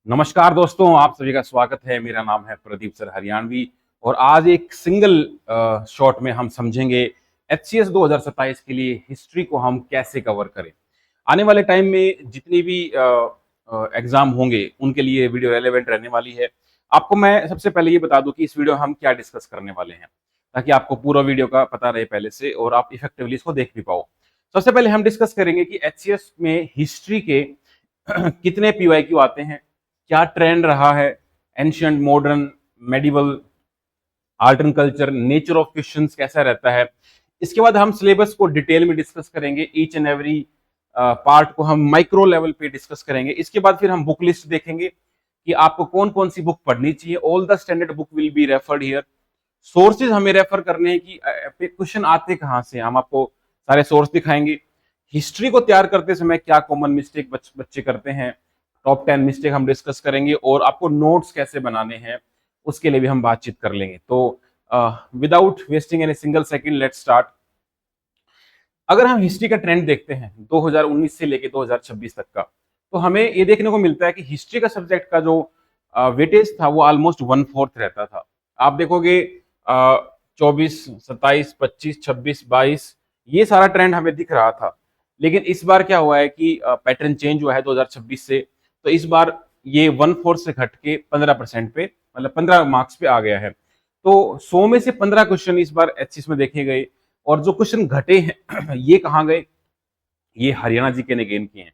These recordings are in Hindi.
नमस्कार दोस्तों, आप सभी का स्वागत है। मेरा नाम है प्रदीप सर हरियाणवी और आज एक सिंगल शॉट में हम समझेंगे एचसीएस 2027 के लिए हिस्ट्री को हम कैसे कवर करें। आने वाले टाइम में जितनी भी एग्जाम होंगे उनके लिए वीडियो रेलेवेंट रहने वाली है। आपको मैं सबसे पहले ये बता दूं कि इस वीडियो हम क्या डिस्कस करने वाले हैं, ताकि आपको पूरा वीडियो का पता रहे पहले से और आप इफेक्टिवली इसको देख भी पाओ। सबसे पहले हम डिस्कस करेंगे कि एचसीएस में हिस्ट्री के कितने पीवाईक्यू आते हैं, क्या ट्रेंड रहा है, ancient, modern, medieval, art and culture, nature of questions कैसा रहता है। इसके बाद हम सिलेबस को डिटेल में डिस्कस करेंगे, ईच एंड एवरी पार्ट को हम माइक्रो लेवल पे डिस्कस करेंगे। इसके बाद फिर हम बुक लिस्ट देखेंगे कि आपको कौन कौन सी बुक पढ़नी चाहिए। All the standard book will be referred here. Sources हमें रेफर करने हैं कि क्वेश्चन आते कहाँ से, हम आपको सारे सोर्स दिखाएंगे। हिस्ट्री को तैयार करते समय क्या कॉमन मिस्टेक बच्चे करते हैं, टॉप 10 मिस्टेक हम डिस्कस करेंगे और आपको नोट्स कैसे बनाने हैं उसके लिए भी हम बातचीत कर लेंगे। तो without wasting any single second, let's start. अगर हम हिस्ट्री का ट्रेंड देखते हैं 2019 से लेके 2026 तक का, तो हमें ये देखने को मिलता है कि हिस्ट्री का सब्जेक्ट का जो वेटेज था वो ऑलमोस्ट 1/4 रहता था। आप देखोगे 24, 27, 25, 26, 22 ये सारा ट्रेंड हमें दिख रहा था। लेकिन इस बार क्या हुआ है कि पैटर्न चेंज हुआ है 2026 से। तो इस बार ये 1/4 से घट के 15% पे, मतलब 15 मार्क्स पे आ गया है। तो 100 में से 15 क्वेश्चन इस बार एचसीएस में देखे गए और जो क्वेश्चन घटे हैं ये कहाँ गए, ये हरियाणा जीके ने गेन किए हैं।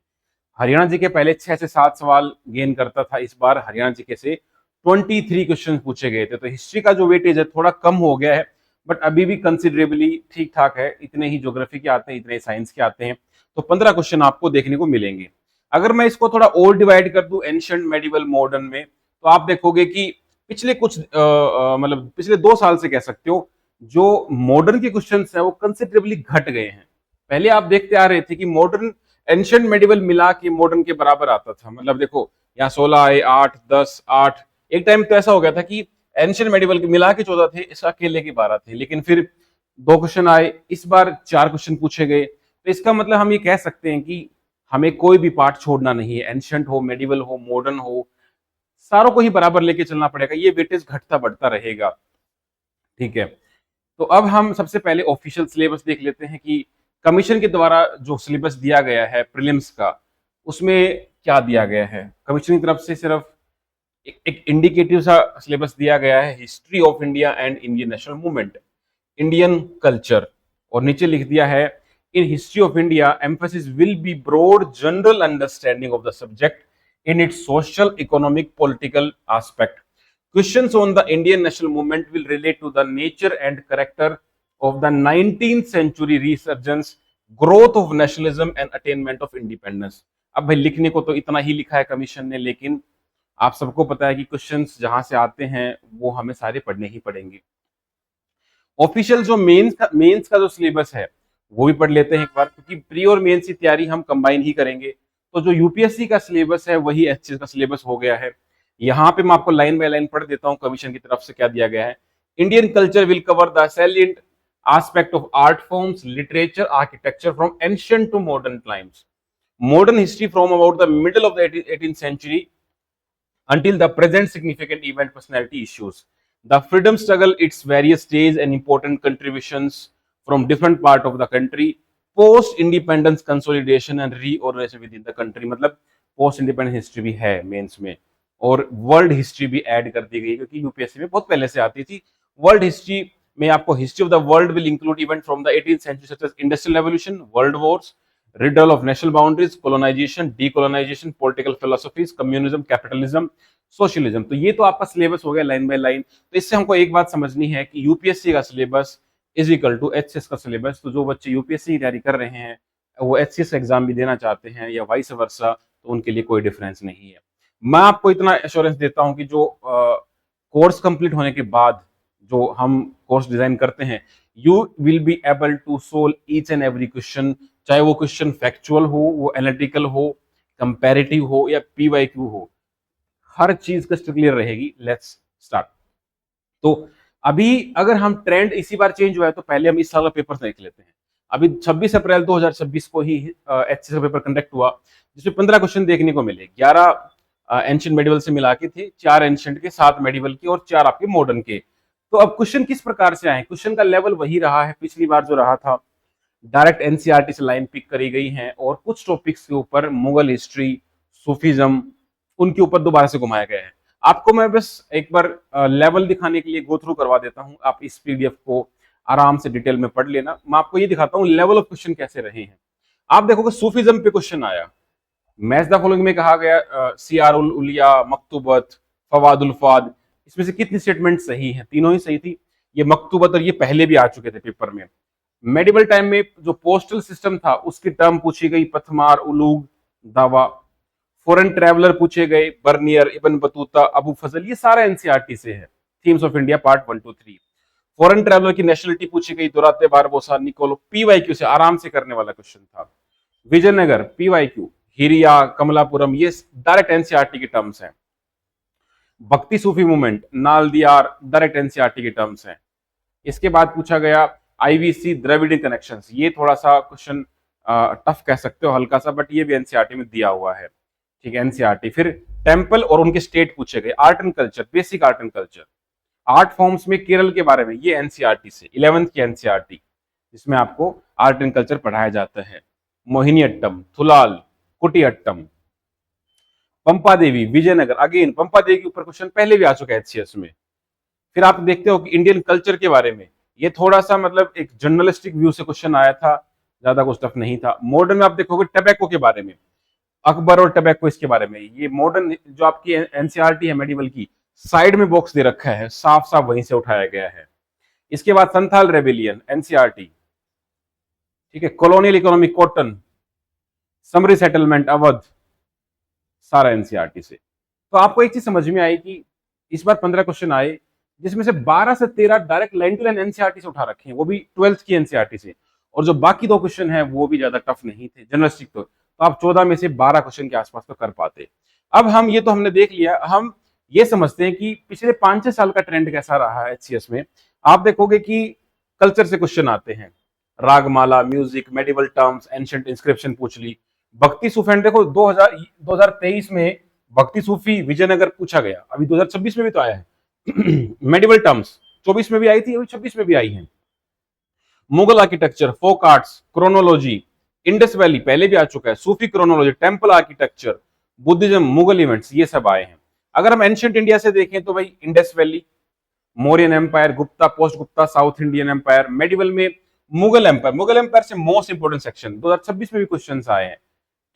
हरियाणा जीके पहले 6 से 7 सवाल गेन करता था, इस बार हरियाणा जीके से 23 क्वेश्चन पूछे गए थे। तो हिस्ट्री का जो वेटेज है थोड़ा कम हो गया है, बट अभी भी कंसिडरेबली ठीक ठाक है। इतने ही ज्योग्राफी के आते हैं, इतने ही साइंस के आते हैं। तो 15 क्वेश्चन आपको देखने को मिलेंगे। अगर मैं इसको थोड़ा और डिवाइड कर दूं एंशिएंट, मेडिवल, मॉडर्न में, तो आप देखोगे कि पिछले कुछ मतलब पिछले 2 साल से कह सकते हो, जो मॉडर्न के क्वेश्चन है वो कंसिडरेबली घट गए हैं। पहले आप देखते आ रहे थे कि मॉडर्न एंशिएंट मेडिवल मिला के मॉडर्न के बराबर आता था। मतलब देखो यहाँ 16 आए, 8, 10, 8। एक टाइम तो ऐसा हो गया था कि एंशिएंट मेडिवल के मिला के 14 थे, इस अकेले के 12 थे। लेकिन फिर 2 क्वेश्चन आए, इस बार 4 क्वेश्चन पूछे गए। तो इसका मतलब हम ये कह सकते हैं कि हमें कोई भी पार्ट छोड़ना नहीं है, एंशिएंट हो, मेडिवल हो, मॉडर्न हो, सारों को ही बराबर लेके चलना पड़ेगा। ये वेटेज घटता बढ़ता रहेगा। ठीक है, तो अब हम सबसे पहले ऑफिशियल सिलेबस देख लेते हैं कि कमीशन के द्वारा जो सिलेबस दिया गया है प्रीलिम्स का, उसमें क्या दिया गया है। कमीशन की तरफ से सिर्फ एक इंडिकेटिव सा सिलेबस दिया गया है, history of India and Indian national movement, Indian culture, और नीचे लिख दिया है in history of India emphasis will be broad general understanding of the subject in its social, economic, political aspect. Questions on the Indian national movement will relate to the nature and character of the 19th century resurgence, growth of nationalism and attainment of independence. अब भाई लिखने को तो इतना ही लिखा है कमीशन ने, लेकिन आप सबको पता है कि क्वेश्चंस जहां से आते हैं वो हमें सारे पढ़ने ही पड़ेंगे। ऑफिशियल जो मेंस का जो सिलेबस है वो भी पढ़ लेते हैं एक बार, क्योंकि प्री और मेंस की तैयारी हम कंबाइन ही करेंगे। तो जो यूपीएससी का सिलेबस है वही एचसीएस का सिलेबस हो गया है। यहाँ पे मैं आपको लाइन बाय लाइन पढ़ देता हूँ कमीशन की तरफ से क्या दिया गया है। Indian culture will cover the salient aspect of art forms, literature, architecture from ancient to modern times. Modern history from about the middle of the 18th century until the present significant event personality issues. The freedom struggle, its various stages and important contributions from different part of the country, post independence consolidation and reorganization within the country. मतलब पोस्ट इंडिपेंडेंस हिस्ट्री भी है मेंस में, और वर्ल्ड हिस्ट्री भी ऐड कर दी गई, क्योंकि यूपीएससी में बहुत पहले से आती थी। वर्ल्ड हिस्ट्री में आपको history of the world will include event from the 18th century such as industrial revolution, world wars, riddle of national boundaries, colonization, decolonization, political philosophies, communism, capitalism, socialism. तो ये तो आपका सिलेबस हो गया लाइन बाय लाइन। तो इससे हमको एक बात समझनी है कि यूपीएससी का syllabus is equal to HCS का सिलेबस। तो जो बच्चे यूपीएससी की तैयारी कर रहे हैं, वो एचसीएस एग्जाम भी देना चाहते हैं या वाइस वर्सा, तो उनके लिए कोई डिफरेंस नहीं है। मैं आपको इतना एश्योरेंस देता हूं कि जो कोर्स कंप्लीट होने के बाद जो हम कोर्स डिजाइन करते हैं, you will be able to solve each and every question, चाहे वो क्वेश्चन फैक्चुअल हो, वो एनालिटिकल हो, कंपैरेटिव हो या पीवाईक्यू हो, हर चीज क्रिस्टल क्लियर रहेगी। Let's start. तो अभी अगर हम ट्रेंड इसी बार चेंज हुआ है, तो पहले हम इस साल का पेपर देख लेते हैं। अभी 26 अप्रैल 2026 को ही एचसीएस का पेपर कंडक्ट हुआ, जिसमें 15 क्वेश्चन देखने को मिले। 11 एंशियंट मेडिवल से मिला के थे, 4 एंशियंट के, 7 मेडिवल के और 4 आपके मॉडर्न के। तो अब क्वेश्चन किस प्रकार से आए, क्वेश्चन का लेवल वही रहा है पिछली बार जो रहा था, डायरेक्ट एनसीईआरटी से लाइन पिक करी गई है और कुछ टॉपिक्स के ऊपर मुगल हिस्ट्री, सूफीज्म, उनके ऊपर दोबारा से घुमाया गया है। आपको मैं बस एक बार लेवल दिखाने के लिए गो थ्रू करवा देता हूं, आप इस पीडीएफ को आराम से डिटेल में पढ़ लेना। मैं आपको ये दिखाता हूं लेवल ऑफ क्वेश्चन कैसे रहे हैं। आप देखोगे सूफीज्म पे क्वेश्चन आया, मैच द फॉलोइंग में कहा गया सियार उल उलिया, मकतूबत, फवादुल फाद, इसमें से कितनी स्टेटमेंट सही है? तीनों ही सही थी। ये मकतूबत और ये पहले भी आ चुके थे पेपर में। मेडिवल टाइम में जो पोस्टल सिस्टम था उसकी टर्म पूछी गई, पथमार, उलूग, दावा। फॉरेन ट्रैवलर पूछे गए, बर्नियर, इब्न बतूता, अबू फजल, ये सारा एनसीईआरटी से है। Themes of India part 1 to 3। Foreign traveller की नेशनलिटी पूछी गई, दुराते बारबोसा, निकोलो, पीवाईक्यू से आराम से करने वाला क्वेश्चन था। विजयनगर, पीवाईक्यू, हिरिया, कमलापुरम, ये डायरेक्ट एनसीईआरटी के टर्म्स हैं। भक्ति सूफी मूवमेंट, नालदियार, डायरेक्ट एनसीईआरटी के टर्म्स हैं। इसके बाद पूछा गया आईवीसी, द्रविडियन कनेक्शंस, ये थोड़ा सा क्वेश्चन टफ कह सकते हो, हल्का सा, बट ये भी एनसीईआरटी में दिया हुआ है, ठीक है, एनसीईआरटी। फिर टेम्पल और उनके स्टेट पूछे गए, art and culture, basic art and culture, art forms में केरल के बारे में, ये एनसीईआरटी से 11th की एनसीईआरटी, जिसमें आपको आर्ट एंड कल्चर पढ़ाया जाता है। मोहिनी अट्टम, थुलाल, कुटी अट्टम, पंपा देवी, विजयनगर, अगेन पंपा देवी के ऊपर क्वेश्चन पहले भी आ चुका है एचसीएस में। फिर आप देखते हो कि इंडियन कल्चर के बारे में, ये थोड़ा सा मतलब एक जर्नलिस्टिक व्यू से क्वेश्चन आया था, ज्यादा कुछ टफ नहीं था। मॉडर्न में आप देखोगे टबैको के बारे में, अकबर और टबैको, इसके बारे में। ये मॉडर्न जो आपकी एनसीईआरटी है मेडिवल की, साइड में बॉक्स दे रखा है, साफ साफ वहीं से उठाया गया है। इसके बाद संथाल रेबिलियन, एनसीईआरटी, ठीक है। Colonial economy, cotton, summary settlement, Awadh, सारा एनसीईआरटी से। तो आपको एक चीज समझ में आई कि इस बार 15 क्वेश्चन आए, जिसमें से 12 से 13 direct line to line NCERT से उठा रखे हैं, वो भी 12th की एनसीईआरटी से। और जो बाकी 2 क्वेश्चन है वो भी ज्यादा टफ नहीं थे, जर्नलिस्टिक तो आप 14 में से 12 क्वेश्चन के आसपास तो कर पाते। अब हम ये तो हमने देख लिया, हम ये समझते हैं कि पिछले 5-6 साल का ट्रेंड कैसा रहा है एचसीएस में। आप देखोगे कि कल्चर से क्वेश्चन आते हैं, Ragamala, music, medieval terms, ancient inscription पूछ ली। भक्ति सूफी, देखो 2023 में भक्ति सूफी विजयनगर पूछा गया, अभी 2026 में भी तो आया है। मेडिवल टर्म्स 24 में भी आई थी, अभी 26 में भी आई है। Mughal architecture, folk arts, chronology, Indus valley पहले भी आ चुका है, Sufi chronology, temple architecture, Buddhism, Mughal events, ये सब आए हैं। अगर हम एंशिएंट इंडिया से देखें तो भाई Indus valley, Mauryan empire, Gupta, post Gupta, south Indian empire. Medieval में मुगल एम्पायर, मुगल एम्पायर से मोस्ट इंपोर्टेंट सेक्शन 2026 में भी क्वेश्चंस आए हैं,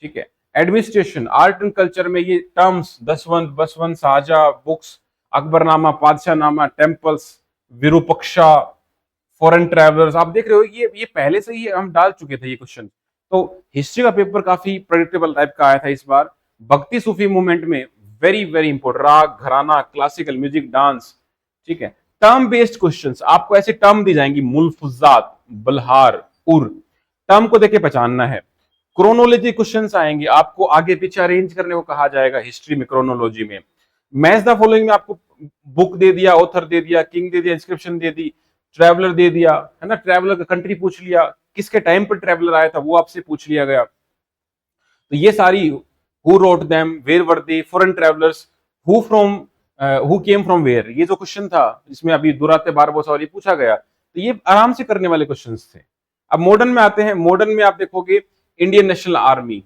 ठीक है। एडमिनिस्ट्रेशन, आर्ट एंड कल्चर में ये terms, Daswant, Basawant, Shahjahan, books, Akbarnama, Padshahnama, temples, Virupaksha, foreign travellers, आप देख रहे हो ये पहले से ही हम डाल चुके थे ये क्वेश्चन। तो हिस्ट्री का पेपर काफी प्रेडिक्टेबल टाइप का आया था इस बार। भक्ति सूफी मूवमेंट में वेरी वेरी इंपोर्टेंट, राग, घराना, क्लासिकल म्यूजिक, डांस, ठीक है। टर्म बेस्ड क्वेश्चंस, आपको ऐसे टर्म दी जाएंगी, मुल्फुजात, बल्हार, उर, टर्म को देके पहचानना है। क्रोनोलॉजी क्वेश्चंस आएंगे, आपको आगे पीछे अरेंज करने को कहा जाएगा हिस्ट्री में, क्रोनोलॉजी में। मैच द फॉलोइंग में आपको बुक दे दिया, ऑथर दे दिया, किंग दे दिया, इंस्क्रिप्शन दे दी, ट्रैवलर दे दिया, है ना, ट्रैवलर का कंट्री पूछ लिया, किसके टाइम पर ट्रैवलर आया था वो आपसे पूछ लिया गया। तो ये सारी, who wrote them, where were they, foreign travellers, who came from where, ये जो क्वेश्चन था जिसमें अभी दुराते बारबोसा और ये पूछा गया, तो ये आराम से करने वाले क्वेश्चंस थे। अब मॉडर्न में आते हैं। मॉडर्न में आप देखोगे Indian national army,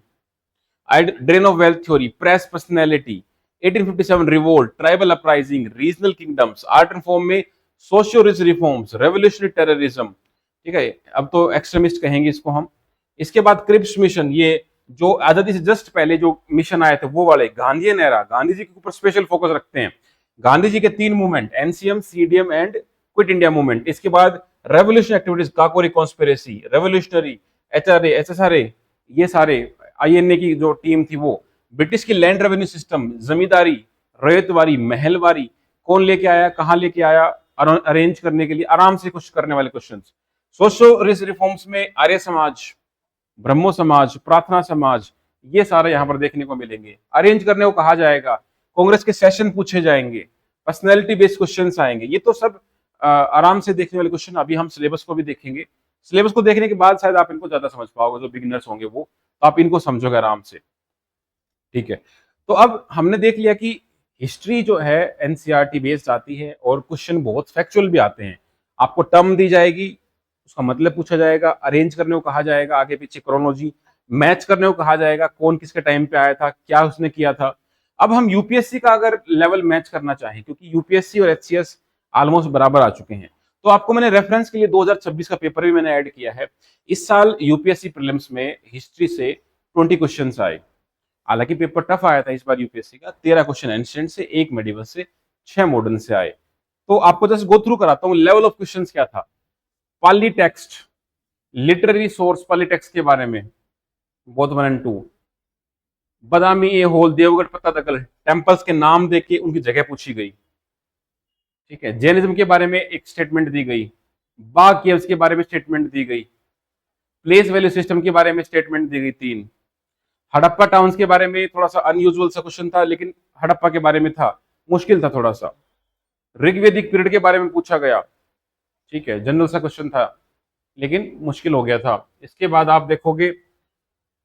drain of wealth theory, press personality, 1857 revolt, tribal uprising, regional kingdoms, art and form में सोशियो रिफॉर्म्स, रेवोल्यूशनरी टेररिज्म, ठीक है, अब तो एक्सट्रीमिस्ट कहेंगे इसको हम। इसके बाद क्रिप्स मिशन, ये जो आजादी से जस्ट पहले जो मिशन आए थे वो वाले, गांधी एरा, गांधी जी के ऊपर स्पेशल फोकस रखते हैं। गांधी जी के 3 movement, NCM, CDM and quit India movement. इसके बाद revolution activities, Kakori conspiracy, revolutionary, HRA, SSRA, ये सारे, आईएनए की जो टीम थी वो, ब्रिटिश की लैंड रेवेन्यू सिस्टम, जमींदारी, रैयतवारी, महलवारी, कौन लेके आया, कहां लेके आया, अरेंज करने के लिए आराम से कुछ करने वाले क्वेश्चन। सोशो रिफॉर्म्स में आर्य समाज, ब्रह्मो समाज, प्रार्थना समाज, ये सारे यहां पर देखने को मिलेंगे, अरेंज करने को कहा जाएगा। कांग्रेस के सेशन पूछे जाएंगे, पर्सनैलिटी बेस्ड क्वेश्चंस आएंगे। ये तो सब आराम से देखने वाले क्वेश्चन। अभी हम सिलेबस को भी देखेंगे, सिलेबस को देखने के बाद शायद आप इनको ज्यादा समझ पाओगे, जो बिगिनर्स होंगे वो, तो आप इनको समझोगे आराम से, ठीक है। तो अब हमने देख लिया कि हिस्ट्री जो है एनसीईआरटी बेस्ड आती है और क्वेश्चन बहुत फैक्चुअल भी आते हैं। आपको टर्म दी जाएगी, उसका मतलब पूछा जाएगा, अरेंज करने को कहा जाएगा, आगे पीछे क्रोनोलॉजी मैच करने को कहा जाएगा, कौन किसके टाइम पे आया था, क्या उसने किया था। अब हम यूपीएससी का अगर लेवल मैच करना चाहें, क्योंकि यूपीएससी और एचसीएस ऑलमोस्ट बराबर आ चुके हैं, तो आपको मैंने रेफरेंस के लिए 2026 का पेपर भी मैंने ऐड किया है। इस साल यूपीएससी प्रीलिम्स में हिस्ट्री से 20 क्वेश्चंस आए। हालांकि पेपर टफ आया था इस बार यूपीएससी का, 13 क्वेश्चन एंशिएंट से, 1 मेडिवल से, 6 मॉडर्न से आए। तो आपको जस्ट गो थ्रू कराता हूं लेवल ऑफ क्वेश्चंस क्या था। Pali text, literary source Pali text के बारे में, both 1 and 2। Badami Aihole, Deogarh Pattadakal, temples के नाम देके उनकी जगह पूछी गई। ठीक है, जैनिज्म के बारे में एक स्टेटमेंट दी गई, बाघ केव्स के बारे में स्टेटमेंट दी गई, प्लेस वैल्यू सिस्टम के बारे में स्टेटमेंट दी गई 3। हड़प्पा टाउन्स के बारे में थोड़ा सा अनयूजुअल सा क्वेश्चन था, लेकिन हड़प्पा के बारे में था, मुश्किल था थोड़ा सा। ऋग्वेदिक पीरियड के बारे में पूछा गया, ठीक है, जनरल सा क्वेश्चन था लेकिन मुश्किल हो गया था। इसके बाद आप देखोगे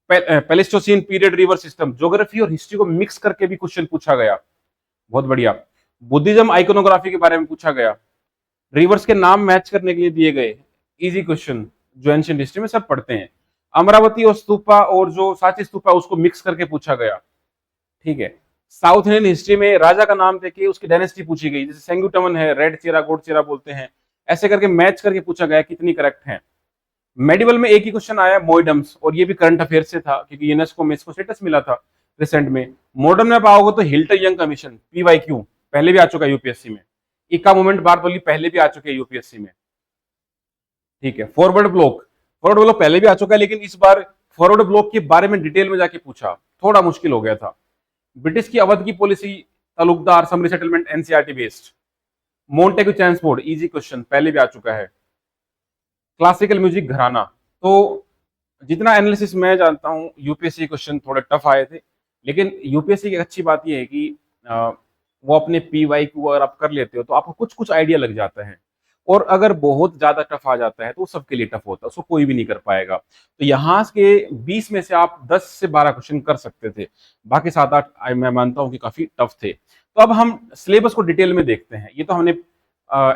पैलेस्टोसिन पीरियड रिवर सिस्टम, ज्योग्राफी और हिस्ट्री को मिक्स करके भी क्वेश्चन पूछा गया, बहुत बढ़िया। बुद्धिज्म आइकोनोग्राफी के बारे में पूछा गया, रिवर्स के नाम मैच करने के लिए दिए गए, इजी क्वेश्चन जो एंशिएंट हिस्ट्री में सब पढ़ते हैं। अमरावती और स्तूपा और जो सांची स्तूपा उसको मिक्स करके पूछा गया, ठीक है। साउथ इंडियन हिस्ट्री में राजा का नाम देके उसकी डायनेस्टी पूछी गई, जैसे सेंगुटमन है, रेड चेरा गोड चेरा बोलते हैं, ऐसे करके मैच करके पूछा गया कितनी करेक्ट है। मेडिवल में एक ही क्वेश्चन आया मोइडम्स, और ये भी करंट अफेयर से था क्योंकि यूनेस्को में इसको स्टेटस मिला था रिसेंट में। मॉडर्न में पाओगे तो हिल्टन यंग कमीशन, पीवाईक्यू, पहले भी आ चुका है यूपीएससी में। इक्का मूवमेंट बारदोली पहले भी आ चुके हैं यूपीएससी में, ठीक है। फॉरवर्ड ब्लॉक, फॉरवर्ड ब्लॉक पहले भी आ चुका है, लेकिन इस बार फॉरवर्ड ब्लॉक के बारे में डिटेल में जाके पूछा, थोड़ा मुश्किल हो गया था। ब्रिटिश की अवध की policy, taluqdar, summary settlement, NCERT based. Montagu transport, easy question, पहले भी आ चुका है। क्लासिकल म्यूजिक घराना। तो जितना एनालिसिस मैं जानता हूं, यूपीएससी क्वेश्चन थोड़े टफ आए थे, लेकिन यूपीएससी की अच्छी बात यह है कि वो अपने पीवाई को अगर आप कर लेते हो तो आपको कुछ कुछ आइडिया लग जाता है, और अगर बहुत ज्यादा टफ आ जाता है तो सबके लिए टफ होता है, उसको कोई भी नहीं कर पाएगा। तो यहाँ के 20 में से आप 10 से 12 क्वेश्चन कर सकते थे, बाकी 7-8 मैं मानता हूँ कि काफी टफ थे। तो अब हम सिलेबस को डिटेल में देखते हैं। ये तो हमने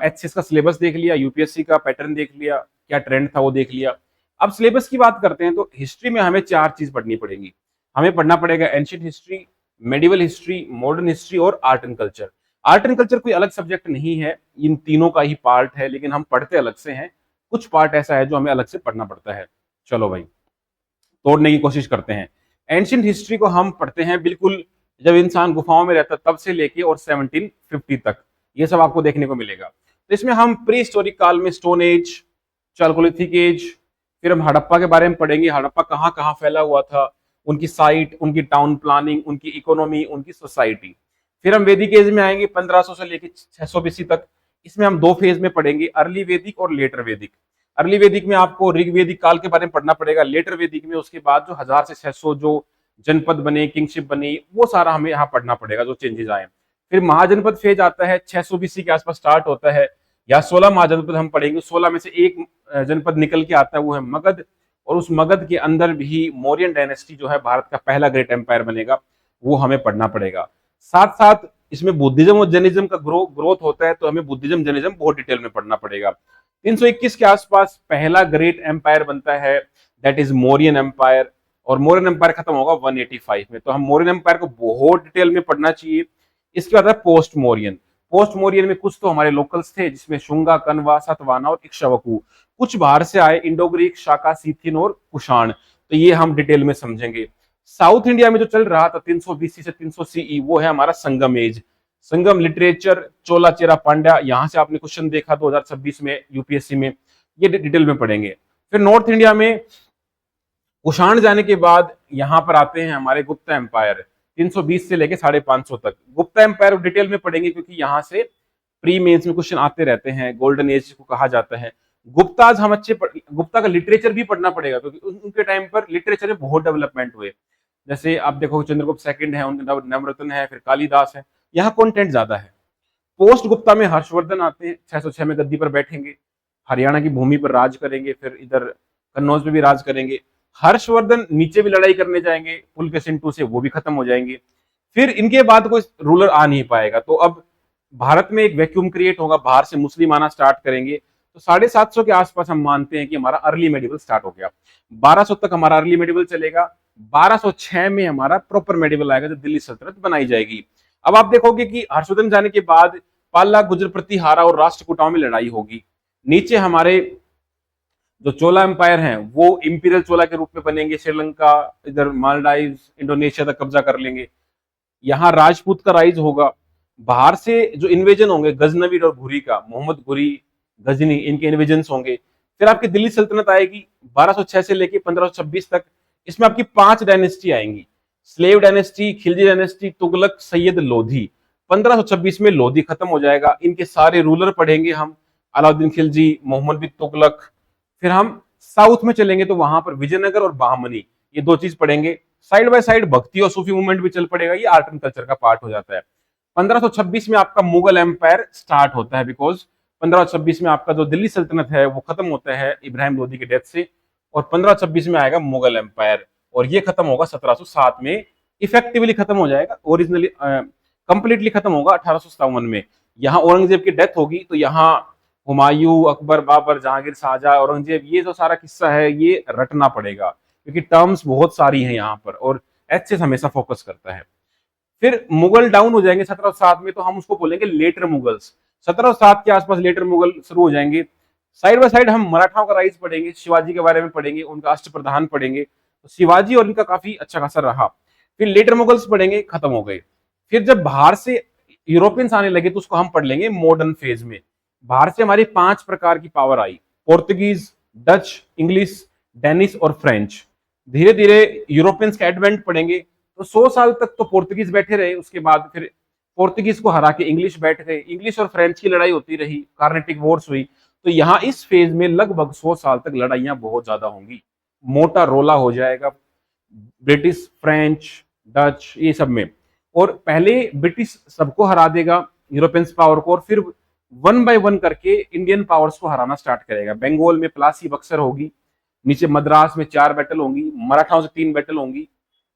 एचसीएस का सिलेबस देख लिया, यूपीएससी का पैटर्न देख लिया, क्या ट्रेंड था वो देख लिया। अब सिलेबस की बात करते हैं तो हिस्ट्री में हमें 4 चीज पढ़नी पड़ेगी। हमें पढ़ना पड़ेगा ancient history, medieval history, modern history और art and culture. Art and culture कोई अलग सब्जेक्ट नहीं है, इन तीनों का ही पार्ट है, लेकिन हम पढ़ते अलग से हैं। कुछ पार्ट ऐसा है जो हमें अलग से पढ़ना पड़ता है। चलो भाई, तोड़ने की कोशिश करते हैं। एंशिएंट हिस्ट्री को हम पढ़ते हैं बिल्कुल जब इंसान गुफाओं में रहता तब से लेके और 1750 तक, ये सब आपको देखने को मिलेगा। तो इसमें हम प्री हिस्टोरिक काल में स्टोन एज, चालकोलिथिक एज, फिर हम हड़प्पा के बारे में पढ़ेंगे, हड़प्पा कहाँ कहाँ फैला हुआ था, उनकी साइट, उनकी टाउन प्लानिंग, उनकी इकोनॉमी, उनकी सोसाइटी। फिर हम वैदिक एज में आएंगे 1500 से लेकर 600 बीसी तक। इसमें हम 2 फेज में पढ़ेंगे, अर्ली वैदिक और लेटर वैदिक। अर्ली वैदिक में आपको ऋग्वेदिक काल के बारे में पढ़ना पड़ेगा, लेटर वैदिक में उसके बाद जो 1000 से 600 जो जनपद बने, किंगशिप बनी, वो सारा हमें यहाँ पढ़ना पड़ेगा, जो चेंजेस आए। फिर महाजनपद फेज आता है, 600 बीसी के आसपास स्टार्ट होता है, या 16 महाजनपद हम पढ़ेंगे। 16 में से एक जनपद निकल के आता है, वो है मगध, और उस मगध के अंदर भी मौर्यन डायनेस्टी जो है भारत का पहला ग्रेट एम्पायर बनेगा, वो हमें पढ़ना पड़ेगा। साथ साथ इसमें बुद्धिज्म और जैनिज्म का ग्रोथ होता है, तो हमें बुद्धिज्म जैनिज्म बहुत डिटेल में पढ़ना पड़ेगा। 321 के आसपास पहला ग्रेट एम्पायर बनता है, दैट इज मौर्यन एम्पायर, और मौर्यन एम्पायर खत्म होगा 185 में। तो हम मौर्यन एम्पायर को बहुत डिटेल में पढ़ना चाहिए। इसके बाद है पोस्ट मौर्यन। पोस्ट मौर्यन में कुछ तो हमारे लोकल्स थे, जिसमें शुंगा, कनवा, सातवाहना और इक्ष्वाकु। कुछ बाहर से आए, इंडो ग्रीक, शाका, सीथियन और कुषाण, तो ये हम डिटेल में समझेंगे। साउथ इंडिया में जो चल रहा था 300 बीसी से 300 सीई, वो है हमारा संगम एज। संगम लिटरेचर, चोला चेरा पांड्या, यहां से आपने क्वेश्चन देखा 2026 में यूपीएससी में, ये डिटेल में पढ़ेंगे। फिर नॉर्थ इंडिया में कुषाण जाने के बाद यहां पर आते हैं हमारे गुप्ता एम्पायर, 320 से लेके 550 तक। गुप्ता एम्पायर डिटेल में पढ़ेंगे क्योंकि यहां से प्री मेंस में क्वेश्चन आते रहते हैं, गोल्डन एज को कहा जाता है। गुप्ताज हम गुप्ता का लिटरेचर भी पढ़ना पड़ेगा क्योंकि उनके टाइम पर लिटरेचर में बहुत डेवलपमेंट हुए। जैसे आप देखो चंद्रगुप्त सेकंड है, उनके नवरत्न है, फिर कालिदास है, यहाँ कंटेंट ज्यादा है। पोस्ट गुप्ता में हर्षवर्धन आते हैं, 606 में गद्दी पर बैठेंगे, हरियाणा की भूमि पर राज करेंगे, फिर इधर कन्नौज में भी राज करेंगे। हर्षवर्धन नीचे भी लड़ाई करने जाएंगे, पुलकेशिन II से, वो भी खत्म हो जाएंगे। फिर इनके बाद कोई रूलर आ नहीं पाएगा। तो अब भारत में एक वैक्यूम क्रिएट होगा, बाहर से मुस्लिम आना स्टार्ट करेंगे। तो 750 के आसपास हम मानते हैं कि हमारा अर्ली मेडिवल स्टार्ट हो गया। 1200 तक हमारा अर्ली मेडिवल चलेगा। 1206 में हमारा प्रॉपर मेडिवल आएगा, जब दिल्ली सल्तनत बनाई जाएगी। अब आप देखोगे कि हर्षवर्धन जाने के बाद पाला, गुजर प्रतिहारा और राष्ट्रकूटाओं में लड़ाई होगी। नीचे हमारे जो चोला एम्पायर हैं वो इंपीरियल चोला के रूप में बनेंगे, श्रीलंका, इधर मालदीव्स, इंडोनेशिया तक कब्जा कर लेंगे। यहाँ राजपूत का राइज होगा। बाहर से जो इन्वेजन होंगे गजनवी और घुरी का, मोहम्मद घुरी, गजनी, इनके इन्वेजन होंगे। फिर आपकी दिल्ली सल्तनत आएगी 1206 से लेके 1526 तक। इसमें आपकी 5 डायनेस्टी आएंगी, slave dynasty, Khilji dynasty, Tughlaq, Syed, Lodhi. 1526 में लोधी खत्म हो जाएगा। इनके सारे रूलर पढ़ेंगे हम, अलाउद्दीन खिलजी, मोहम्मद बिन तुगलक। फिर हम साउथ में चलेंगे तो वहां पर विजयनगर और बहमनी, ये 2 चीज पढ़ेंगे। साइड बाय साइड भक्ति और सूफी मूवमेंट भी चल पड़ेगा, ये आर्ट एंड कल्चर का पार्ट हो जाता है। 1526 में आपका मुगल एम्पायर स्टार्ट होता है, बिकॉज 1526 में आपका जो दिल्ली सल्तनत है वो खत्म होता है इब्राहिम लोदी के डेथ से, और 1526 में आएगा मुगल एम्पायर, और ये खत्म होगा 1707 में। इफेक्टिवली खत्म हो जाएगा, ओरिजिनली कंप्लीटली खत्म होगा 1857 में। यहाँ औरंगजेब की डेथ होगी, तो यहाँ हुमायूं, अकबर, बाबर, जहांगीर, शाहजहां, औरंगजेब, ये जो सारा किस्सा है ये रटना पड़ेगा, क्योंकि टर्म्स बहुत सारी हैं यहाँ पर, और एचएस हमेशा फोकस करता है। फिर मुगल डाउन हो जाएंगे 1707 में, तो हम उसको बोलेंगे लेटर मुगल्स। 1707 के आसपास लेटर मुगल शुरू हो जाएंगे। साइड बाय साइड हम मराठाओं का राइज पढ़ेंगे, शिवाजी के बारे में पढ़ेंगे, उनका अष्टप्रधान पढ़ेंगे। तो शिवाजी और इनका काफी अच्छा खासा रहा। फिर लेटर मुगल्स पढ़ेंगे, खत्म हो गए। फिर जब बाहर से यूरोपियंस आने लगे तो उसको हम पढ़ लेंगे मॉडर्न फेज में। बाहर से हमारी 5 प्रकार की पावर आई, पोर्तुगीज, डच, इंग्लिश, डेनिश और फ्रेंच। धीरे धीरे यूरोपियंस का एडवेंट पढ़ेंगे। तो 100 साल तक तो पोर्तुगीज बैठे रहे, उसके बाद फिर पोर्तुगीज को हरा के इंग्लिश बैठ गए। इंग्लिश और फ्रेंच की लड़ाई होती रही, कार्नेटिक वॉर्स हुई। तो यहाँ इस फेज में लगभग 100 साल तक लड़ाइयां बहुत ज्यादा होंगी, मोटा रोला हो जाएगा ब्रिटिश, फ्रेंच, डच, ये सब में। और पहले ब्रिटिश सबको हरा देगा, यूरोपियंस पावर को, और फिर 1 बाय 1 करके इंडियन पावर्स को हराना स्टार्ट करेगा। बंगाल में प्लासी बक्सर होगी, नीचे मद्रास में 4 बैटल होंगी, मराठाओं से 3 बैटल होंगी,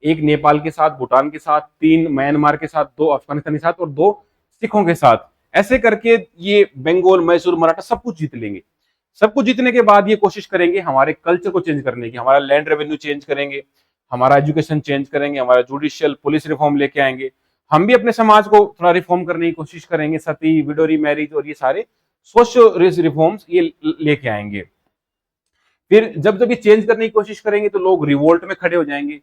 एक नेपाल के साथ, भूटान के साथ, 3 म्यांमार के साथ, 2 अफगानिस्तान के साथ और 2 सिखों के साथ। ऐसे करके ये बंगाल, मैसूर, मराठा सब कुछ जीत लेंगे। सब कुछ जीतने के बाद ये कोशिश करेंगे हमारे कल्चर को चेंज करने की, हमारा लैंड रेवेन्यू चेंज करेंगे, हमारा एजुकेशन चेंज करेंगे, हमारा जुडिशियल पुलिस रिफॉर्म लेके आएंगे। हम भी अपने समाज को थोड़ा रिफॉर्म करने की कोशिश करेंगे, सती, विडोरी मैरिज और ये सारे सोशल रिफॉर्म्स ये लेके आएंगे। फिर जब जब ये चेंज करने की कोशिश करेंगे तो लोग रिवोल्ट में खड़े हो जाएंगे,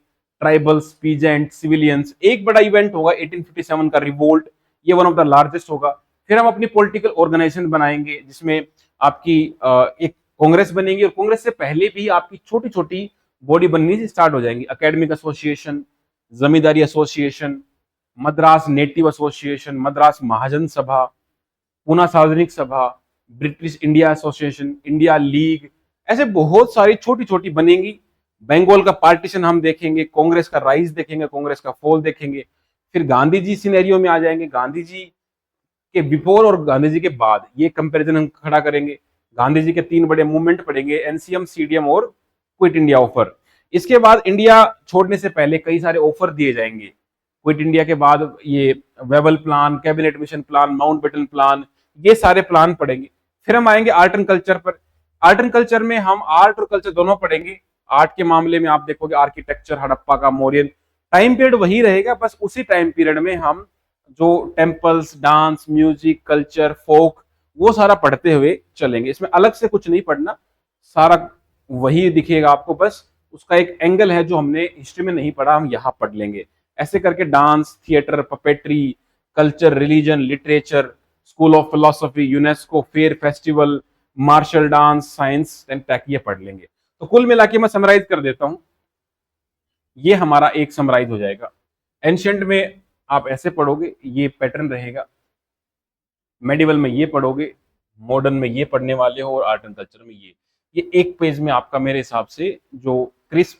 ट्राइबल्स, पीजेंट, सिविलियंस। एक बड़ा इवेंट होगा 1857 का रिवोल्ट, ये वन ऑफ द लार्जेस्ट होगा। फिर हम अपनी पॉलिटिकल ऑर्गेनाइजेशन बनाएंगे, जिसमें आपकी एक कांग्रेस बनेगी, और कांग्रेस से पहले भी आपकी छोटी छोटी बॉडी बननी स्टार्ट हो जाएंगी। Academic association, zamindari association, Madras native association, Madras Mahajan Sabha, Poona Sarvajanik Sabha, British India association, India league, ऐसे बहुत सारी छोटी छोटी बनेंगी। बंगाल का पार्टीशन हम देखेंगे, कांग्रेस का राइज देखेंगे, कांग्रेस का फॉल देखेंगे। फिर गांधी जी सिनेरियो में आ जाएंगे, गांधी जी के बिफोर और गांधी जी के बाद, ये कंपैरिजन हम खड़ा करेंगे। गांधी जी के 3 बड़े मूवमेंट पड़ेंगे, एनसीएम, सीडीएम और क्विट इंडिया ऑफर। इसके बाद इंडिया छोड़ने से पहले कई सारे ऑफर दिए जाएंगे। क्विट इंडिया के बाद ये Wavell plan, cabinet mission plan, Mountbatten plan, ये सारे प्लान पढ़ेंगे। फिर हम आएंगे आर्ट एंड कल्चर पर। आर्ट एंड कल्चर में हम आर्ट और कल्चर दोनों पढ़ेंगे। आर्ट के मामले में आप देखोगे आर्किटेक्चर, हड़प्पा का, मौर्यन, टाइम पीरियड वही रहेगा, बस उसी टाइम पीरियड में हम जो टेम्पल्स, डांस, म्यूजिक, कल्चर, फोक, वो सारा पढ़ते हुए चलेंगे। इसमें अलग से कुछ नहीं पढ़ना, सारा वही दिखेगा आपको, बस उसका एक एंगल है जो हमने हिस्ट्री में नहीं पढ़ा, हम यहाँ पढ़ लेंगे। ऐसे करके dance, theatre, puppetry, culture, religion, literature, school of philosophy, UNESCO, fair, festival, martial dance, science and tech, ये पढ़ लेंगे। तो कुल मिला के मैं समराइज कर देता हूं, ये हमारा एक समराइज हो जाएगा। एंशिएंट में आप ऐसे पढ़ोगे, ये पैटर्न रहेगा। मेडिवल में ये पढ़ोगे, मॉडर्न में ये पढ़ने वाले हो, और आर्ट एंड कल्चर में ये एक पेज में आपका, मेरे हिसाब से जो क्रिस्प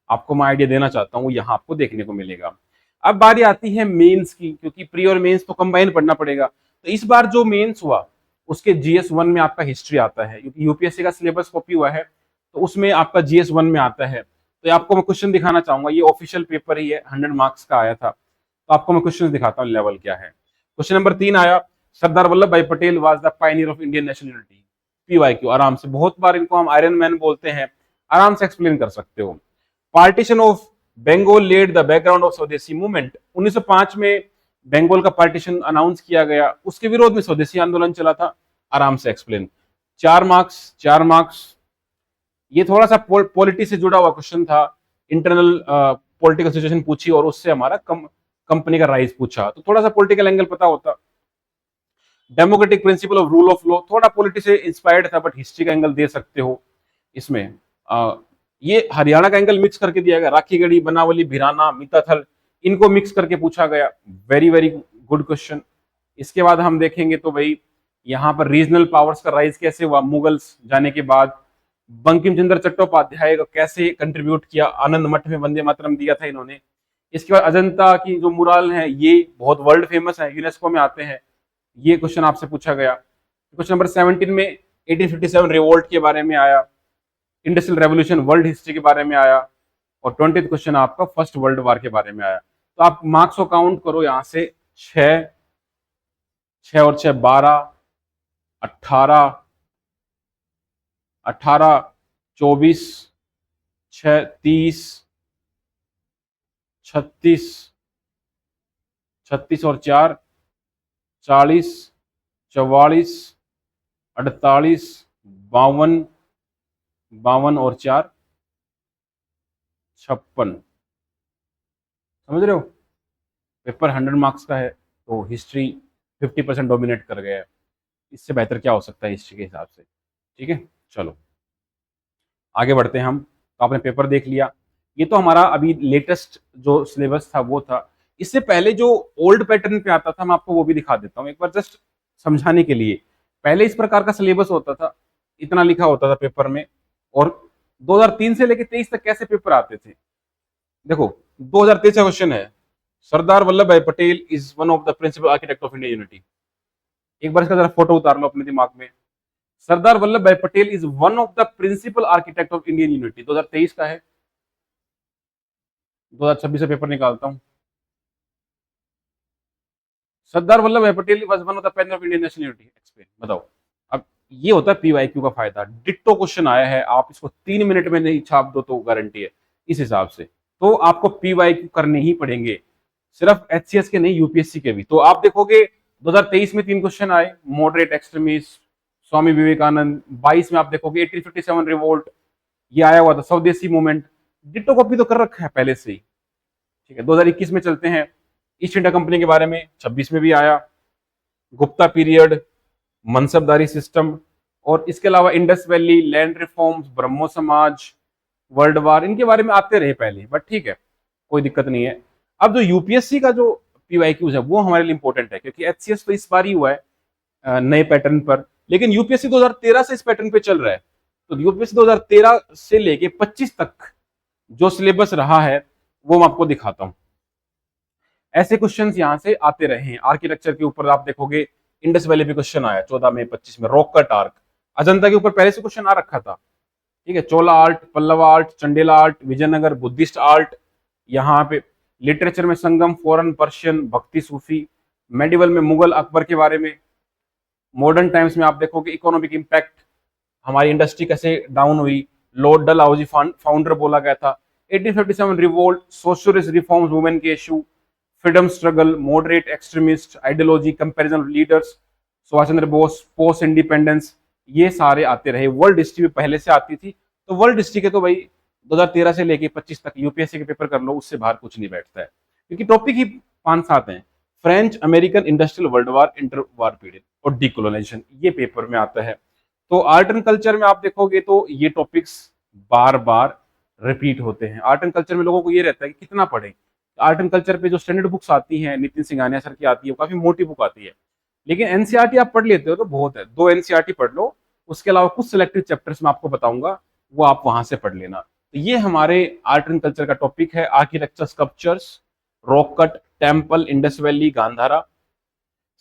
आपको मैं आइडिया देना चाहता हूँ, यहाँ आपको देखने को मिलेगा। अब बारी आती है मेंस की, क्योंकि प्री और मेंस तो कंबाइन पढ़ना पड़ेगा। तो इस बार जो मेंस हुआ उसके GS1 में आपका हिस्ट्री आता है, क्योंकि यूपीएससी का सिलेबस कॉपी हुआ है, तो उसमें आपका GS1 में आता है। तो आपको मैं क्वेश्चन दिखाना चाहूंगा, ये ऑफिशियल पेपर ही है, 100 मार्क्स का आया था। तो आपको मैं क्वेश्चन दिखाता हूँ लेवल क्या है। क्वेश्चन नंबर 3 आया, सरदार Vallabh Bhai Patel was the Pioneer of Indian national unity. PYQ आराम से, बहुत बार इनको हम आयरन मैन बोलते हैं, आराम से एक्सप्लेन कर सकते हो। Partition of Bengal led the background of swadeshi movement. 1905 में बंगाल का पार्टीशन अनाउंस किया गया, उसके विरोध में स्वदेशी आंदोलन चला था, आराम से एक्सप्लेन। 4 marks 4 marks. ये थोड़ा सा पॉलिटी से जुड़ा हुआ क्वेश्चन था, इंटरनल पॉलिटिकल सिचुएशन पूछी और उससे हमारा कंपनी का राइज पूछा, तो थोड़ा सा पॉलिटिकल एंगल पता होता। Democratic principle of rule of law, थोड़ा पॉलिटी से इंस्पायर्ड था, बट हिस्ट्री का एंगल दे सकते हो इसमें। ये हरियाणा का एंगल मिक्स करके दिया गया, राखीगढ़ी, बनावली, भिराना, मिताथल, इनको मिक्स करके पूछा गया। Very very good question. इसके बाद हम देखेंगे तो भाई यहाँ पर रीजनल पावर्स का राइज कैसे हुआ मुगल्स जाने के बाद, बंकिम चंद्र चट्टोपाध्याय को कैसे कंट्रीब्यूट किया, आनंद मठ में वंदे मातरम दिया था इन्होंने। इसके बाद अजंता की जो मुराल है ये बहुत वर्ल्ड फेमस है, यूनेस्को में आते हैं, ये क्वेश्चन आपसे पूछा गया। क्वेश्चन नंबर 17 में 1857 रिवोल्ट के बारे में आया, इंडस्ट्रियल रेवोल्यूशन वर्ल्ड हिस्ट्री के बारे में आया, और 20th क्वेश्चन आपका फर्स्ट वर्ल्ड वार के बारे में आया। तो आप मार्क्स को काउंट करो यहाँ से, 6 6 और 6 12, 18 18, 24, 6 30, 36, 36 और 4 40, 44, 48, 52, 52 और 4 56। समझ रहे हो, पेपर 100 मार्क्स का है, तो हिस्ट्री 50% डोमिनेट कर गया है। इससे बेहतर क्या हो सकता है हिस्ट्री के हिसाब से। ठीक है, चलो आगे बढ़ते हैं हम। तो आपने पेपर देख लिया, ये तो हमारा अभी लेटेस्ट जो सिलेबस था वो था। इससे पहले जो ओल्ड पैटर्न पे आता था मैं आपको वो भी दिखा देता हूँ एक बार, जस्ट समझाने के लिए। पहले इस प्रकार का सिलेबस होता था, इतना लिखा होता था पेपर में, और 2003 से लेकर 23 तक कैसे पेपर आते थे। देखो 2023 का क्वेश्चन है, Sardar Vallabh Bhai Patel is one of the principal architect of Indian unity. एक बार इसका जरा फोटो उतार लो अपने दिमाग में। Sardar Vallabh Bhai Patel is one of the principal architect of Indian unity, 2023 का है। 2026 से पेपर निकालता हूं। सरदार Vallabh Bhai Patel was one of the panel of Indian national unity, explain, बताओ। अब ये होता है PYQ का फायदा, डिट्टो क्वेश्चन आया है, आप इसको 3 मिनट में नहीं छाप दो तो गारंटी है। इस हिसाब से तो आपको PYQ करने ही पड़ेंगे, सिर्फ HCS के नहीं, UPSC के भी। तो आप देखोगे 2023 में 3 क्वेश्चन आए, मॉडरेट एक्सट्रीमिस्ट, स्वामी विवेकानंद। 22 में आप देखोगे 1857 रिवोल्ट, ये आया हुआ था, स्वदेशी मूवमेंट, डिट्टो कॉपी तो कर रखा है पहले से ही। ठीक है, 2021 में चलते हैं, ईस्ट इंडिया कंपनी के बारे में 26 में भी आया, गुप्ता पीरियड, मनसबदारी सिस्टम, और इसके अलावा इंडस वैली, लैंड रिफॉर्म्स, ब्रह्मो समाज, वर्ल्ड वार, इनके बारे में आते रहे पहले, बट ठीक है कोई दिक्कत नहीं है। अब जो यूपीएससी का जो PYQ है वो हमारे लिए इंपॉर्टेंट है, क्योंकि HCS तो इस बार ही हुआ है नए पैटर्न पर, लेकिन यूपीएससी 2013 से इस पैटर्न पे चल रहा है। तो यूपीएससी 2013 से लेके 25 तक जो सिलेबस रहा है वो मैं आपको दिखाता हूं। ऐसे क्वेश्चंस यहां से आते रहे हैं। आर्किटेक्चर के ऊपर आप देखोगे इंडस वैली पे क्वेश्चन आया 14 में 25 में, रॉक कट आर्क। अजंता के ऊपर पहले से क्वेश्चन आ रखा था। ठीक है, Chola art, Pallava art, Chandela art, Vijayanagar, Buddhist art. यहाँ पे लिटरेचर में संगम, फॉरन, पर्शियन, भक्ति, सूफी। मेडिवल में मुगल, अकबर के बारे में। मॉडर्न टाइम्स में आप देखोगे इकोनॉमिक इंपैक्ट, हमारी इंडस्ट्री कैसे डाउन हुई, लॉर्ड डलहौजी फाउंडर बोला गया था। 1857 रिवोल्ट, सोशलिस्ट रिफॉर्म्स, वुमेन के issue, freedom struggle, moderate extremist, ideology, comparison of leaders, Subhash Chandra Bose, post independence, ये सारे आते रहे। वर्ल्ड हिस्ट्री में पहले से आती थी, तो वर्ल्ड हिस्ट्री के तो भाई 2013 से लेके 25 तक यूपीएससी के पेपर कर लो, उससे बाहर कुछ नहीं बैठता है, क्योंकि टॉपिक ही 5-7 हैं। French American industrial world war, inter war period और डीकोलोनाइजेशन, ये पेपर में आता है। तो आर्ट एंड कल्चर में आप देखोगे तो ये टॉपिक्स बार बार रिपीट होते हैं। आर्ट एंड कल्चर में लोगों को ये रहता है कि कितना पढ़े। आर्ट एंड कल्चर पे जो स्टैंडर्ड बुक्स आती हैं, नितिन सिंघानिया सर की आती है, वो काफी मोटी बुक आती है, लेकिन एनसीईआरटी आप पढ़ लेते हो तो बहुत है, 2 एनसीईआरटी पढ़ लो, उसके अलावा कुछ सिलेक्टेड चैप्टर्स में आपको बताऊंगा, वो आप वहां से पढ़ लेना। तो ये हमारे आर्ट एंड कल्चर का टॉपिक है। Architecture, sculptures, rock cut, temple, Indus valley, Gandhara,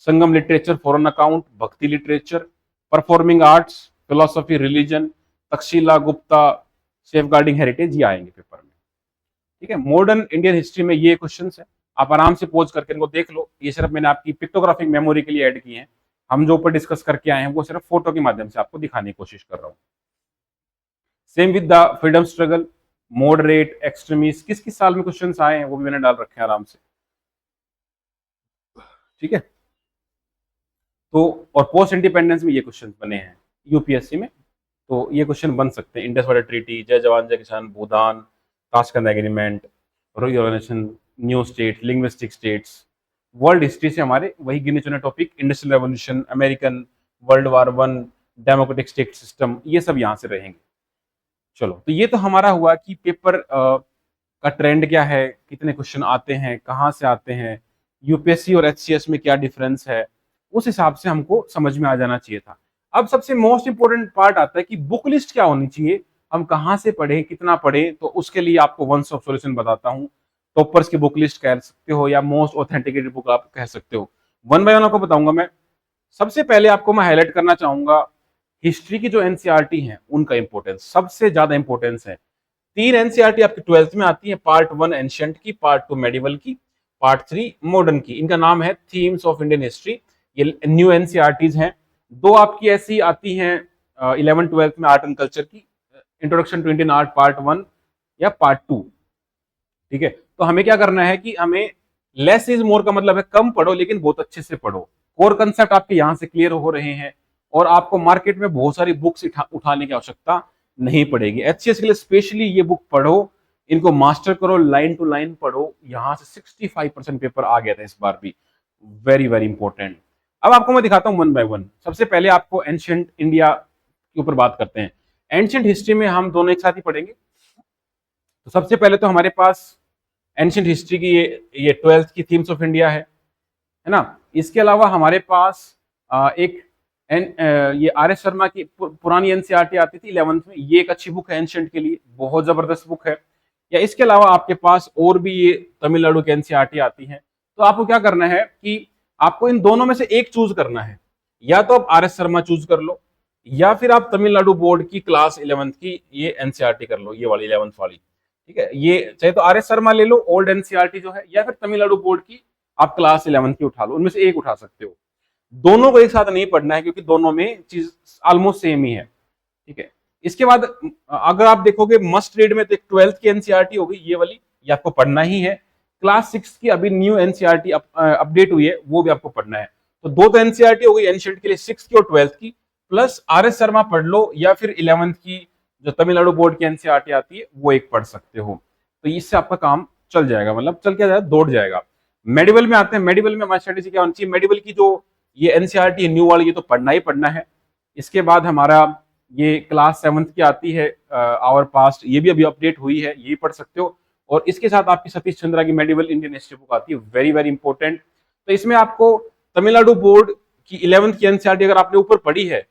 Sangam literature, foreign account, bhakti literature, performing arts, philosophy, religion, Taxila, Gupta, safeguarding heritage, ये आएंगे पेपर में। ठीक है, मॉडर्न इंडियन हिस्ट्री में ये क्वेश्चंस है, आप आराम से पोज करके इनको देख लो। ये सिर्फ मैंने आपकी पिक्टोग्राफिक मेमोरी के लिए ऐड किए हैं। हम जो ऊपर डिस्कस करके आए हैं वो सिर्फ फोटो के माध्यम से आपको दिखाने की कोशिश कर रहा हूँ। Same with the freedom struggle, moderate, extremist, किस किस साल में क्वेश्चन आए हैं वो भी मैंने डाल रखे हैं आराम से, ठीक है। तो और पोस्ट इंडिपेंडेंस में ये क्वेश्चन बने हैं यूपीएससी में, तो ये क्वेश्चन बन सकते हैं। इंडस वाटर ट्रीटी, जय जवान जय किसान, Bhoodan, Tashkent agreement, reorganisation, new state, linguistic states. World history से हमारे वही गिने चुने topic, industrial revolution, American, world war one, democratic state system, ये सब यहाँ से रहेंगे। चलो, तो ये तो हमारा हुआ कि पेपर का ट्रेंड क्या है, कितने क्वेश्चन आते हैं, कहाँ से आते हैं, यूपीएससी और एचसीएस में क्या डिफरेंस है, उस हिसाब से हमको समझ में आ जाना चाहिए था। अब सबसे मोस्ट इंपोर्टेंट पार्ट आता है कि बुक लिस्ट क्या होनी चाहिए, हम कहाँ से पढ़ें, कितना पढ़ें। तो उसके लिए आपको वन स्टॉप सॉल्यूशन बताता हूँ। टॉपर्स की बुक लिस्ट कह सकते हो या मोस्ट ऑथेंटिकेटेड बुक आप कह सकते हो। वन बाय वन आपको बताऊंगा मैं। सबसे पहले आपको मैं हाईलाइट करना चाहूंगा हिस्ट्री की जो एनसीईआरटी है उनका इंपॉर्टेंस, सबसे ज्यादा इंपॉर्टेंस है। 3 एनसीईआरटी आपकी 12th में आती है, पार्ट 1 एंशिएंट की, पार्ट 2 मेडिवल की, पार्ट 3 मॉडर्न की। इनका नाम है थीम्स ऑफ इंडियन हिस्ट्री, ये न्यू एनसीईआरटीज हैं। 2 आपकी ऐसी आती हैं 11th 12th में, आर्ट एंड कल्चर की, introduction to Indian art part 1 या पार्ट 2, ठीक है। तो हमें क्या करना है कि हमें लेस इज मोर का मतलब है कम पढ़ो लेकिन बहुत अच्छे से पढ़ो। कोर कंसेप्ट आपके यहाँ से क्लियर हो रहे हैं और आपको मार्केट में बहुत सारी बुक्स उठाने की आवश्यकता नहीं पड़ेगी। एचसीएस के लिए स्पेशली ये बुक पढ़ो, इनको मास्टर करो, लाइन टू लाइन पढ़ो। यहाँ से 65% पेपर आ गया था इस बार भी, वेरी वेरी इंपॉर्टेंट। अब आपको मैं दिखाता हूँ वन बाय वन। सबसे पहले आपको एंशिएंट इंडिया के ऊपर बात करते हैं। एंशिएंट हिस्ट्री में हम दोनों एक साथ ही पढ़ेंगे। तो सबसे पहले तो हमारे पास एंशिएंट हिस्ट्री की ये 12th की थीम्स ऑफ इंडिया है ना। इसके अलावा हमारे पास एक ये आर एस शर्मा की पुरानी एनसीईआरटी आती थी 11th में, ये एक अच्छी बुक है एंशिएंट के लिए, बहुत जबरदस्त बुक है। या इसके अलावा आपके पास और भी ये तमिलनाडु की एनसीईआरटी आती है। तो आपको क्या करना है कि आपको इन दोनों में से एक चूज करना है। या तो आप आर एस शर्मा चूज कर लो, या फिर आप तमिलनाडु बोर्ड की क्लास 11th की ये एनसीईआरटी कर लो, ये वाली 11th वाली, ठीक है। ये चाहे तो आर एस शर्मा ले लो ओल्ड एनसीईआरटी जो है, या फिर तमिलनाडु बोर्ड की आप क्लास 11th की उठा लो, उनमें से एक उठा सकते हो। दोनों को एक साथ नहीं पढ़ना है क्योंकि दोनों में चीज ऑलमोस्ट सेम ही है, ठीक है। इसके बाद अगर आप देखोगे मस्ट रीड में तो एक 12th की एनसीईआरटी होगी ये वाली, ये आपको पढ़ना ही है। क्लास 6 की अभी न्यू एनसीईआरटी अपडेट हुई है, वो भी आपको पढ़ना है। तो 2 तो एनसीईआरटी हो गई एंशिएंट के लिए, 6 की और 12th की, प्लस आर एस शर्मा पढ़ लो, या फिर 11th की जो तमिलनाडु बोर्ड की एनसीईआरटी आती है वो एक पढ़ सकते हो। तो इससे आपका काम चल जाएगा, मतलब चल क्या जाएगा, दौड़ जाएगा। मेडिवल में आते हैं। मेडिवल में हमारी स्ट्रेटेजी क्या होनी चाहिए, मेडिवल की जो ये एनसीईआरटी न्यू वाली, ये तो पढ़ना ही पढ़ना है। इसके बाद हमारा ये क्लास 7th की आती है आवर पास्ट, ये भी अभी अपडेट हुई है, ये पढ़ सकते हो। और इसके साथ आपकी सतीश चंद्रा की मेडिवल इंडियन हिस्ट्री बुक आती है, वेरी वेरी इंपॉर्टेंट। तो इसमें आपको तमिलनाडु बोर्ड की 11th की एनसीईआरटी अगर आपने ऊपर पढ़ी है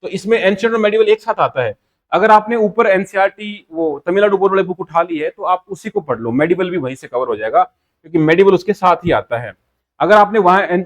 तो इसमें एंशिएंट और मेडिवल एक साथ आता है। अगर आपने ऊपर एनसीईआरटी वो तमिलनाडु बोर्ड वाली बुक उठा ली है तो आप उसी को पढ़ लो, मेडिवल भी वहीं से कवर हो जाएगा क्योंकि मेडिवल उसके साथ ही आता है। अगर आपने वहां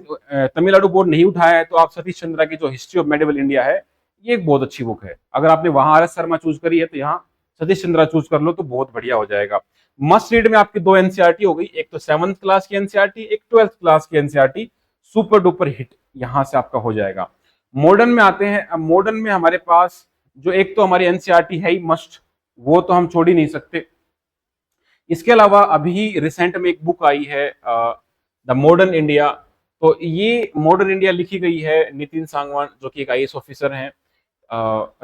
तमिलनाडु बोर्ड नहीं उठाया है तो आप सतीश चंद्रा की जो हिस्ट्री ऑफ मेडिवल इंडिया है, ये एक बहुत अच्छी बुक है। अगर आपने वहां आर एस शर्मा चूज करी है तो यहाँ सतीश चंद्रा चूज कर लो तो बहुत बढ़िया हो जाएगा। मस्ट रीड में आपकी 2 एनसीईआरटी हो गई, एक तो 7th क्लास की एनसीईआरटी, एक 12th क्लास की एनसीईआरटी, सुपर डुपर हिट यहां से आपका हो जाएगा। मॉडर्न में आते हैं। अब मॉडर्न में हमारे पास जो एक तो हमारी एनसीईआरटी है ही मस्ट, वो तो हम छोड़ ही नहीं सकते। इसके अलावा अभी रिसेंट में एक बुक आई है द मॉडर्न इंडिया। तो ये मॉडर्न इंडिया लिखी गई है नितिन सांगवान, जो कि एक आईएएस ऑफिसर हैं।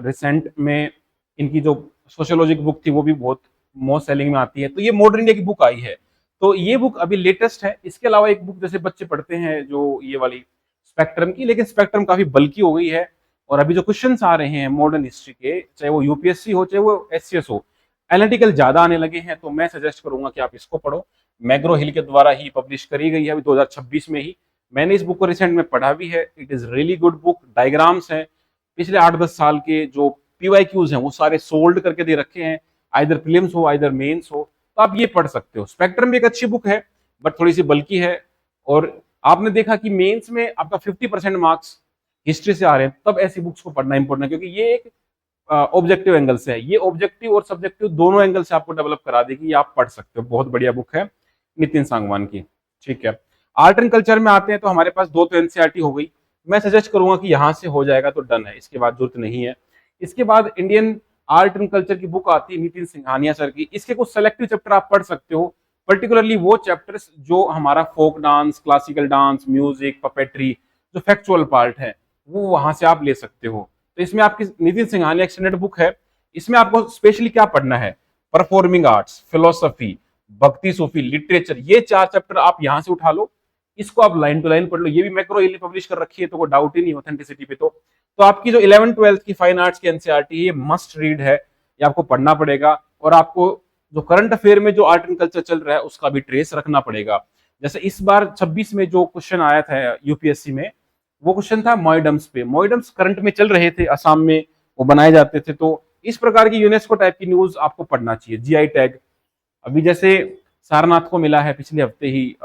रिसेंट में इनकी जो सोशियोलॉजी की बुक थी वो भी बहुत मोस्ट सेलिंग में आती है। तो ये मॉडर्न इंडिया की बुक आई है, तो ये बुक अभी लेटेस्ट है। इसके अलावा एक बुक जैसे बच्चे पढ़ते हैं जो ये वाली स्पेक्ट्रम की, लेकिन स्पेक्ट्रम काफी बल्की हो गई है। और अभी जो क्वेश्चंस आ रहे हैं मॉडर्न हिस्ट्री के, चाहे वो यूपीएससी हो चाहे वो एचसीएस हो, एनालिटिकल ज्यादा आने लगे हैं। तो मैं सजेस्ट करूंगा कि आप इसको पढ़ो। मैग्रो हिल के द्वारा ही पब्लिश करी गई है अभी 2026 में ही। मैंने इस बुक को रिसेंट में पढ़ा भी है, it is really good book. Diagrams हैं पिछले 8-10 साल के, जो पीवाईक्यूज हैं वो सारे सोल्ड करके दे रखे हैं, आइदर प्रीलिम्स हो आइदर मेंस हो, तो आप ये पढ़ सकते हो। स्पेक्ट्रम भी एक अच्छी बुक है बट थोड़ी सी बल्की है। और आपने देखा कि मेंस में आपका 50% मार्क्स हिस्ट्री से आ रहे हैं, तब ऐसी बुक्स को पढ़ना इंपॉर्टेंट है क्योंकि ये एक ऑब्जेक्टिव एंगल से है। ये ऑब्जेक्टिव और सब्जेक्टिव दोनों एंगल से आपको डेवलप करा देगी, ये आप पढ़ सकते हो, बहुत बढ़िया बुक है। नितिन सांगवान की। ठीक है, आर्ट एंड कल्चर में आते हैं तो हमारे पास दो तो एनसीईआरटी हो गई। मैं सजेस्ट करूंगा कि यहाँ से हो जाएगा तो डन है, इसके बाद जरूरत नहीं है। इसके बाद इंडियन आर्ट एंड कल्चर की बुक आती है नितिन सिंघानिया सर की। इसके कुछ सेलेक्टिव चैप्टर आप पढ़ सकते हो, पर्टिकुलरली वो चैप्टर्स जो हमारा folk dance, classical dance, music, puppetry, जो फैक्चुअल पार्ट है वो वहां से आप ले सकते हो। तो इसमें आपकी नितिन सिंघानिया एक्सटेंडेड बुक है। इसमें आपको स्पेशली क्या पढ़ना है, परफॉर्मिंग आर्ट्स, फिलोसफी, भक्ति, सूफी, लिटरेचर, ये चार चैप्टर आप यहां से उठा लो। इसको आप लाइन टू लाइन पढ़ लो। ये भी मैक्रो हिल ने पब्लिश कर रखी है, तो कोई डाउट ही नहीं ऑथेंटिसिटी पे। तो आपकी जो 11th-12th की फाइन आर्ट्स की एनसीईआरटी है ये मस्ट रीड है, ये आपको पढ़ना पड़ेगा। और आपको जो करंट अफेयर में जो आर्ट एंड कल्चर चल रहा है उसका भी ट्रेस रखना पड़ेगा। जैसे इस बार 26 में जो क्वेश्चन आया था यूपीएससी में, वो क्वेश्चन था मॉइडम्स पे। मॉइडम्स करंट में चल रहे थे, असम में वो बनाए जाते थे। तो इस प्रकार की यूनेस्को टाइप की न्यूज आपको पढ़ना चाहिए। जीआई टैग अभी जैसे सारनाथ को मिला है पिछले हफ्ते ही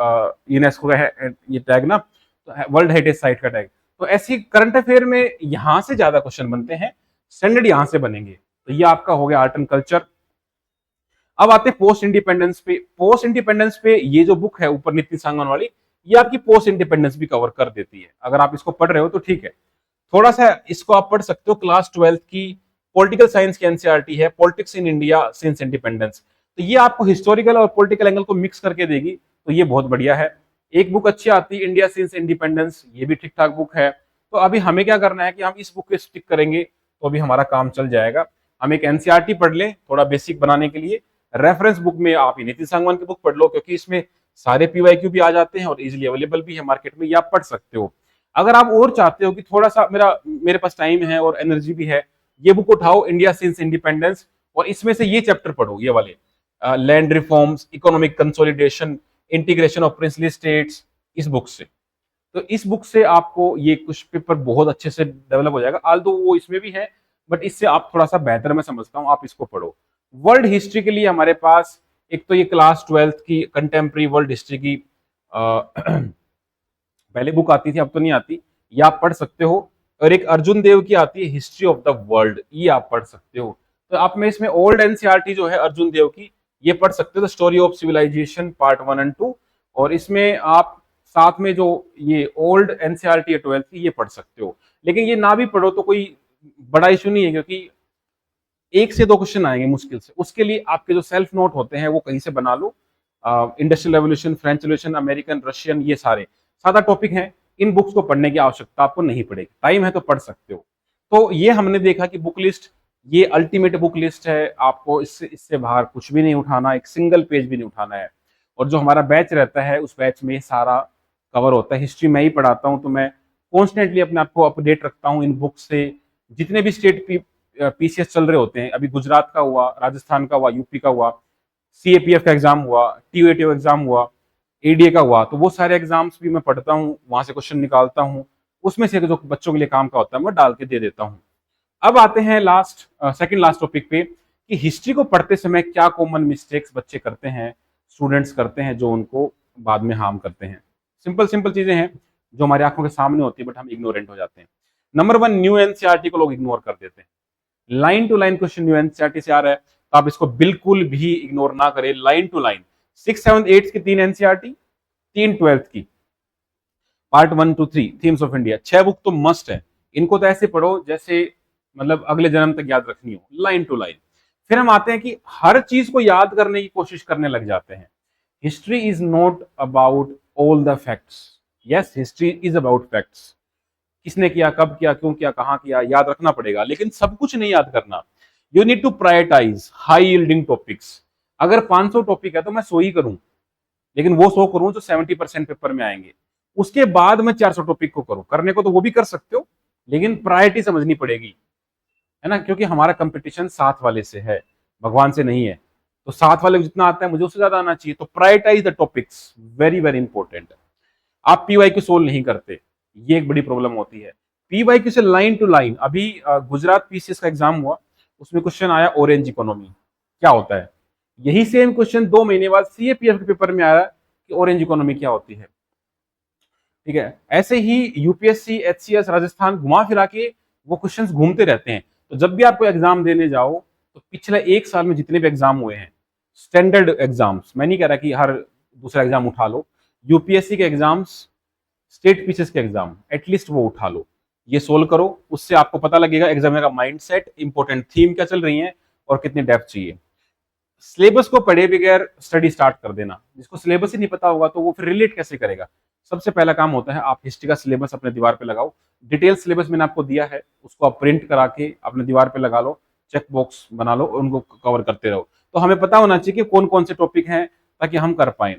यूनेस्को का है ये टैग ना, तो वर्ल्ड हेरिटेज साइट का टैग। तो ऐसी करंट अफेयर में यहां से ज्यादा क्वेश्चन बनते हैं, स्टैंडर्ड यहां से बनेंगे। तो ये आपका हो गया आर्ट एंड कल्चर। अब आते हैं पोस्ट इंडिपेंडेंस पे। पोस्ट इंडिपेंडेंस पे ये जो बुक है ऊपर नितिन सांगवान वाली, ये आपकी पोस्ट इंडिपेंडेंस भी कवर कर देती है। अगर आप इसको पढ़ रहे हो तो ठीक है। थोड़ा सा इसको आप पढ़ सकते हो, क्लास 12th की पॉलिटिकल साइंस की एनसीईआरटी है, politics in India since independence. तो ये आपको हिस्टोरिकल और पॉलिटिकल एंगल को मिक्स करके देगी, तो ये बहुत बढ़िया है। एक बुक अच्छी आती है इंडिया सिंस इंडिपेंडेंस, ये भी ठीक ठाक बुक है। तो अभी हमें क्या करना है कि हम इस बुक पे स्टिक करेंगे तो अभी हमारा काम चल जाएगा। हम एक एनसीईआरटी पढ़ लें थोड़ा बेसिक बनाने के लिए। रेफरेंस बुक में आप नितिन सांगवान की बुक पढ़ लो, क्योंकि इसमें सारे पीवाईक्यू भी आ जाते हैं और इजिली अवेलेबल भी है मार्केट में, ये आप पढ़ सकते हो। अगर आप और चाहते हो कि थोड़ा सा मेरे पास टाइम है और एनर्जी भी है, ये बुक उठाओ इंडिया सिंस इंडिपेंडेंस, और इसमें से ये चैप्टर पढ़ो, ये वाले land reforms, economic consolidation, integration of princely states, इस बुक से। तो इस बुक से आपको ये कुछ पेपर बहुत अच्छे से डेवलप हो जाएगा। आल्दो वो इसमें भी है, बट इससे आप थोड़ा सा बेहतर मैं समझता हूँ, आप इसको पढ़ो। वर्ल्ड हिस्ट्री के लिए हमारे पास एक तो ये क्लास 12th की कंटेम्प्रेरी वर्ल्ड हिस्ट्री की पहले बुक आती थी, अब तो नहीं आती, ये आप पढ़ सकते हो। और एक अर्जुन देव की आती है हिस्ट्री ऑफ द वर्ल्ड, ये आप पढ़ सकते हो। तो आप में इसमें ओल्ड एनसीईआरटी जो है अर्जुन देव की, ये पढ़ सकते हो, the story of civilisation part 1 और 2। और इसमें आप साथ में जो ये ओल्ड एनसीईआरटी है 12th की, ये पढ़ सकते हो। लेकिन ये ना भी पढ़ो तो कोई बड़ा इशू नहीं है, क्योंकि एक से दो क्वेश्चन आएंगे मुश्किल से। उसके लिए आपके जो सेल्फ नोट होते हैं वो कहीं से बना लो। Industrial revolution, French revolution, American, Russian, ये सारे सादा टॉपिक हैं। इन बुक्स को पढ़ने की आवश्यकता आपको नहीं पड़ेगी, टाइम है तो पढ़ सकते हो। तो ये हमने देखा कि बुक लिस्ट ये अल्टीमेट बुक लिस्ट है, आपको इससे बाहर कुछ भी नहीं उठाना, एक सिंगल पेज भी नहीं उठाना है। और जो हमारा बैच रहता है उस बैच में सारा कवर होता है। हिस्ट्री मैं ही पढ़ाता हूँ, तो मैं कॉन्स्टेंटली अपने आप को अपडेट रखता हूँ इन बुक से। जितने भी स्टेट पीसीएस चल रहे होते हैं, अभी गुजरात का हुआ, राजस्थान का हुआ, यूपी का हुआ, सीएपीएफ का एग्जाम हुआ, टीयूएटीओ एग्जाम हुआ, एडीए का हुआ, तो वो सारे एग्जाम्स भी मैं पढ़ता हूँ, वहां से क्वेश्चन निकालता हूँ, उसमें से जो बच्चों के लिए काम का होता है मैं डाल के दे देता हूँ। अब आते हैं सेकंड लास्ट टॉपिक पे, कि हिस्ट्री को पढ़ते समय क्या कॉमन मिस्टेक्स बच्चे करते हैं, स्टूडेंट्स करते हैं, जो उनको बाद में हार्म करते हैं। सिंपल सिंपल चीजें हैं जो हमारी आंखों के सामने होती है, बट हम इग्नोरेंट हो जाते हैं। नंबर 1, न्यू एनसीईआरटी को लोग इग्नोर कर देते हैं। Line to line question new NCERT से आ रहा है, तो आप इसको बिल्कुल भी इग्नोर ना करें। लाइन टू लाइन 6, 7, 8 की 3 एनसीईआरटी, 3 12th की, part 1 to 3 themes of India, 6 book तो मस्ट है। इनको तो ऐसे पढ़ो जैसे मतलब अगले जन्म तक याद रखनी हो, लाइन टू लाइन। फिर हम आते हैं कि हर चीज को याद करने की कोशिश करने लग जाते हैं। History is not about all the facts. Yes, history is about facts. किसने किया, कब किया, क्यों किया, कहां किया, याद रखना पड़ेगा, लेकिन सब कुछ नहीं याद करना। You need to prioritise high yielding topics. अगर 500 टॉपिक है तो मैं 100 ही करूं, लेकिन वो 100 करूं जो 70% पेपर में आएंगे। उसके बाद मैं 400 टॉपिक को करूं, करने को तो वो भी कर सकते हो, लेकिन प्रायोरिटी समझनी पड़ेगी, है ना, क्योंकि हमारा कंपटीशन साथ वाले से है, भगवान से नहीं है। तो साथ वाले को जितना आता है मुझे उससे ज्यादा आना चाहिए। तो prioritise the topics, very very important. आप पीवाईक्यू सोल्व नहीं करते, ये एक बड़ी प्रॉब्लम होती है। पीवाईक्यू से लाइन टू लाइन, अभी गुजरात पीसीएस का एग्जाम हुआ, उसमें क्वेश्चन आया ऑरेंज इकोनॉमी क्या होता है। यही सेम क्वेश्चन 2 महीने बाद सीएपीएफ के पेपर में आया कि ऑरेंज इकोनॉमी क्या होती है। ठीक है, ऐसे ही यूपीएससी, एचसीएस, राजस्थान घुमा फिरा के वो क्वेश्चंस घूमते रहते हैं। तो जब भी आपको एग्जाम देने जाओ, तो पिछले 1 साल में जितने भी एग्जाम हुए हैं, स्टैंडर्ड एग्जाम्स, मैं नहीं कह रहा कि हर दूसरा एग्जाम उठा लो, यूपीएससी के एग्जाम्स, स्टेट पीसीएस के एग्जाम एटलीस्ट वो उठा लो, ये सोल्व करो, उससे आपको पता लगेगा एग्जामिनर का माइंडसेट, इंपॉर्टेंट थीम क्या चल रही है और कितनी डेप्थ चाहिए। सिलेबस को पढ़े बगैर स्टडी स्टार्ट कर देना, जिसको सिलेबस ही नहीं पता होगा तो वो फिर रिलेट कैसे करेगा। सबसे पहला काम होता है आप हिस्ट्री का सिलेबस अपने दीवार पे लगाओ, डिटेल सिलेबस मैंने आपको दिया है, उसको आप प्रिंट करा के अपने दीवार पे लगा लो, चेक बॉक्स बना लो और उनको कवर करते रहो। तो हमें पता होना चाहिए कि कौन कौन से टॉपिक हैं ताकि हम कर पाए।